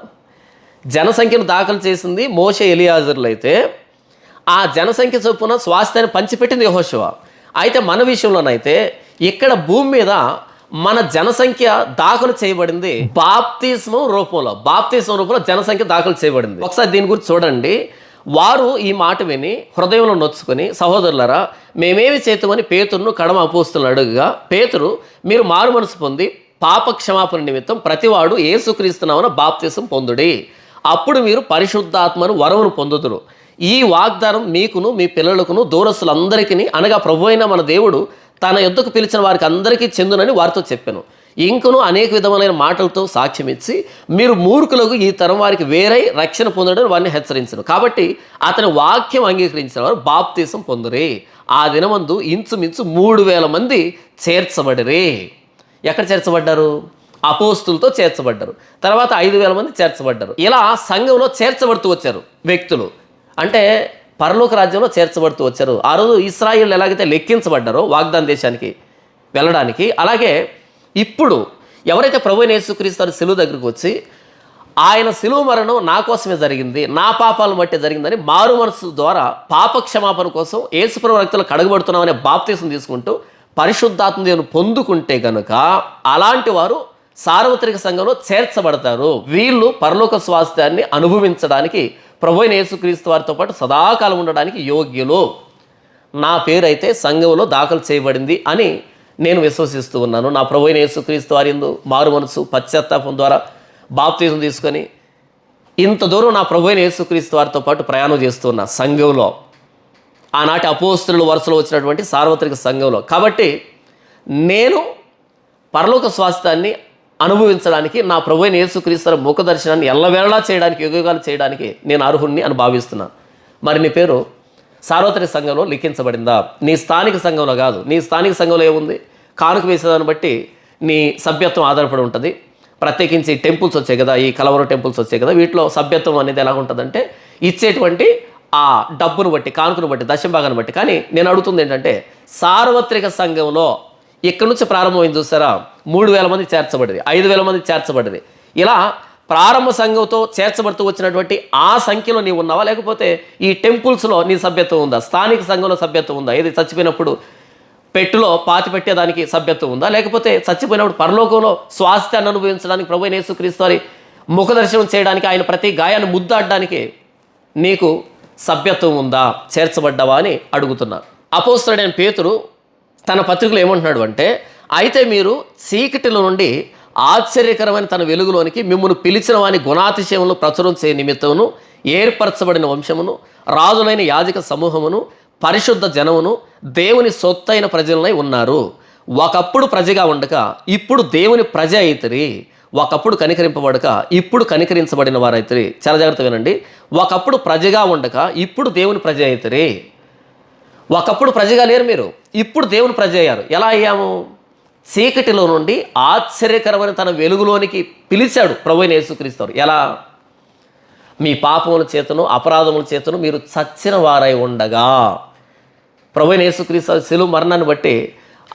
జనసంఖ్యను దాఖలు చేసింది మోషే, ఎలియాజర్లు అయితే ఆ జనసంఖ్య చొప్పున స్వాస్థ్యాన్ని పంచిపెట్టింది యెహోషువ. అయితే మన విషయంలోనైతే ఇక్కడ భూమి మీద మన జనసంఖ్య దాఖలు చేయబడింది బాప్తిస్మం రూపంలో జనసంఖ్య దాఖలు చేయబడింది. ఒకసారి దీని గురించి చూడండి. వారు ఈ మాట విని హృదయంలో నొచ్చుకొని, సహోదరులారా మేమేమి చేతుమని పేతురును కడమ అపోస్తులను అడుగుగా, పేతురు, మీరు మారు మనసు పొంది పాప క్షమాపణ నిమిత్తం ప్రతివాడు యేసుక్రీస్తునామమున బాప్తిసం పొందుడి, అప్పుడు మీరు పరిశుద్ధాత్మను వరమును పొందుదురు. ఈ వాగ్దానం మీకును మీ పిల్లలకును దూరస్తులందరికీ, అనగా ప్రభువైన మన దేవుడు తన యొద్దకు పిలిచిన వారికి అందరికీ చెందునని వారితో చెప్పాను. ఇంకను అనేక విధమైన మాటలతో సాక్ష్యం ఇచ్చి, మీరు మూర్ఖులకు ఈ తరం వారికి వేరై రక్షణ పొందడం వారిని హెచ్చరించను. కాబట్టి అతని వాక్యం అంగీకరించిన వారు బాప్తీసం పొందురే. ఆ దినమందు ఇంచుమించు 3000 మంది చేర్చబడిరే. ఎక్కడ చేర్చబడ్డారు? అపోస్తులతో చేర్చబడ్డారు. తర్వాత 5000 మంది చేర్చబడ్డారు. ఇలా సంఘంలో చేర్చబడుతూ వచ్చారు వ్యక్తులు, అంటే పరలోక రాజ్యంలో చేర్చబడుతూ వచ్చారు. ఆ రోజు ఇశ్రాయేలు ఎలాగైతే లెక్కించబడ్డారో వాగ్దాన దేశానికి వెళ్ళడానికి, అలాగే ఇప్పుడు ఎవరైతే ప్రభువైన యేసుక్రీస్తు శిలువ దగ్గరికి వచ్చి, ఆయన శిలువ మరణం నా కోసమే జరిగింది, నా పాపాలను బట్టి జరిగిందని మారు మనసు ద్వారా పాప క్షమాపణ కోసం యేసుప్రభు రక్తంలో కడగబడుతున్నామనే బాప్తీసం తీసుకుంటూ పరిశుద్ధాత్మ దేవుని పొందుకుంటే గనుక అలాంటి వారు సార్వత్రిక సంఘంలో చేర్చబడతారు. వీళ్ళు పరలోక స్వాస్థ్యాన్ని అనుభవించడానికి, ప్రభువైన యేసుక్రీస్తు వారితో పాటు సదాకాలం ఉండడానికి యోగ్యులు. నా పేరైతే సంఘంలో దాఖలు చేయబడింది అని నేను విశ్వసిస్తూ ఉన్నాను. నా ప్రభువైన యేసుక్రీస్తు వారి యందు మారు మనసు పశ్చాత్తాపం ద్వారా బాప్తిజం తీసుకొని ఇంత దూరం నా ప్రభువైన యేసుక్రీస్తు వారితో పాటు ప్రయాణం చేస్తున్నా సంఘంలో, ఆనాటి అపోస్తుల వరుసలో వచ్చినటువంటి సార్వత్రిక సంఘంలో. కాబట్టి నేను పరలోక స్వాస్థ్యాన్ని అనుభవించడానికి, నా ప్రభువైన యేసుక్రీస్తు ముఖ దర్శనాన్ని ఎల్లవేళలా చేయడానికి, యుగాలు చేయడానికి నేను అర్హుణ్ణి అని భావిస్తున్నాను. మరి నీ పేరు సార్వత్రిక సంఘంలో లిఖించబడిందా? నీ స్థానిక సంఘంలో కాదు. నీ స్థానిక సంఘంలో ఏముంది? కానుక వేసేదాన్ని బట్టి నీ సభ్యత్వం ఆధారపడి ఉంటుంది. ప్రత్యేకించి టెంపుల్స్ వచ్చాయి కదా, ఈ కలవరం టెంపుల్స్ వచ్చాయి కదా, వీటిలో సభ్యత్వం అనేది ఎలా ఉంటుందంటే ఇచ్చేటువంటి ఆ డబ్బును బట్టి, కానుకను బట్టి, దశంభాగాన్ని బట్టి. కానీ నేను అడుగుతుంది ఏంటంటే, సార్వత్రిక సంఘంలో ఇక్కడ నుంచి ప్రారంభమైంది చూసారా, 3000 మంది చేర్చబడింది, 5000 మంది చేర్చబడింది. ఇలా ప్రారంభ సంఘంతో చేర్చబడుతూ వచ్చినటువంటి ఆ సంఖ్యలో నీవు ఉన్నావా? లేకపోతే ఈ టెంపుల్స్లో నీ సభ్యత్వం ఉందా? స్థానిక సంఘంలో సభ్యత్వం ఉందా? ఏది చచ్చిపోయినప్పుడు పెట్టులో పాతి పెట్టేదానికి సభ్యత్వం ఉందా? లేకపోతే చచ్చిపోయినప్పుడు పరలోకంలో స్వాస్థ్యాన్ని అనుభవించడానికి, ప్రభువైన యేసుక్రీస్తు వారి ముఖదర్శనం చేయడానికి, ఆయన ప్రతి గాయాన్ని ముద్దాడడానికి నీకు సభ్యత్వం ఉందా? చేర్చబడ్డావా అని అడుగుతున్నా. అపోస్తలుడైన పేతురు తన పత్రికలో ఏమంటున్నాడు అంటే, అయితే మీరు చీకటిలో నుండి ఆశ్చర్యకరమైన తన వెలుగులోనికి మిమ్మల్ని పిలిచిన వాని గుణాతిశయములను ప్రచురం చేయ నిమిత్తమును ఏర్పరచబడిన వంశమును రాజులైన యాజక సమూహమును పరిశుద్ధ జనమును దేవుని సొత్తైన ప్రజలనై ఉన్నారు. ఒకప్పుడు ప్రజగా ఉండక ఇప్పుడు దేవుని ప్రజ అయితిరి. ఒకప్పుడు కనికరింపబడక ఇప్పుడు కనికరించబడిన వారైతిరి. చాలా జాగ్రత్త వినండి. ఒకప్పుడు ప్రజగా ఉండక ఇప్పుడు దేవుని ప్రజ అయితిరి. ఒకప్పుడు ప్రజగా లేరు మీరు, ఇప్పుడు దేవుని ప్రజ అయ్యారు. ఎలా అయ్యాము? చీకటిలో నుండి ఆశ్చర్యకరమైన తన వెలుగులోనికి పిలిచాడు ప్రభువైన యేసుక్రీస్తు. ఎలా? మీ పాపముల చేతను అపరాధముల చేతను మీరు చచ్చిన వారై ఉండగా, ప్రభువైన యేసుక్రీస్తు శిలువ మరణాన్ని బట్టి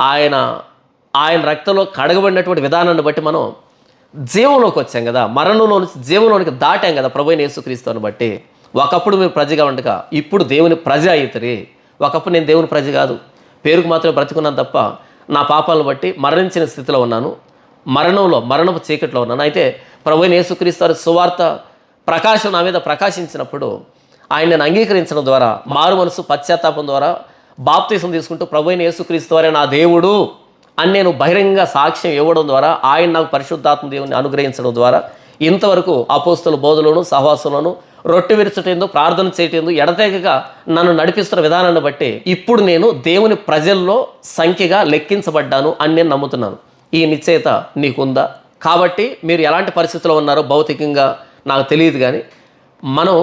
ఆయన రక్తంలో కడగబడినటువంటి విధానాన్ని బట్టి మనం జీవంలోకి వచ్చాం కదా, మరణంలో నుంచి జీవంలోనికి దాటాం కదా ప్రభువైన యేసుక్రీస్తుని బట్టి. ఒకప్పుడు మీరు ప్రజగా ఉండగా ఇప్పుడు దేవుని ప్రజ అయితరి. ఒకప్పుడు నేను దేవుని ప్రజ కాదు, పేరుకు మాత్రమే బ్రతికున్నాను తప్ప నా పాపాలను బట్టి మరణించిన స్థితిలో ఉన్నాను, మరణపు చీకట్లో ఉన్నాను. అయితే ప్రభువైన యేసుక్రీస్తు సువార్త ప్రకాశం నా మీద ప్రకాశించినప్పుడు ఆయన నేను అంగీకరించడం ద్వారా, మారు మనసు పశ్చాత్తాపం ద్వారా బాప్తీసం తీసుకుంటూ ప్రభువైన యేసుక్రీస్తు వారే నా దేవుడు అని నేను బహిరంగ సాక్ష్యం ఇవ్వడం ద్వారా, ఆయన నాకు పరిశుద్ధాత్మ దేవుని అనుగ్రహించడం ద్వారా ఇంతవరకు అపోస్తుల బోధలను సహవాసంలోను రొట్టె విరచటేందో ప్రార్థన చేయటేందో ఎడతెగగా నన్ను నడిపిస్తున్న విధానాన్ని బట్టి ఇప్పుడు నేను దేవుని ప్రజల్లో సంఖ్యగా లెక్కించబడ్డాను అని నేను నమ్ముతున్నాను. ఈ నిశ్చయత నీకుందా? కాబట్టి మీరు ఎలాంటి పరిస్థితుల్లో ఉన్నారో భౌతికంగా నాకు తెలియదు, కానీ మనం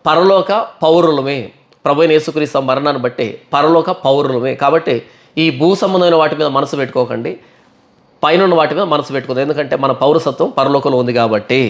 పరలోక పౌరులమే. ప్రభువైన యేసుక్రీస్తు మరణాన్ని బట్టి పరలోక పౌరులమే. కాబట్టి ఈ భూ సంబంధమైన వాటి మీద మనసు పెట్టుకోకండి, పైన వాటి మీద మనసు పెట్టుకోదు. ఎందుకంటే మన పౌరసత్వం పరలోకంలో ఉంది కాబట్టి.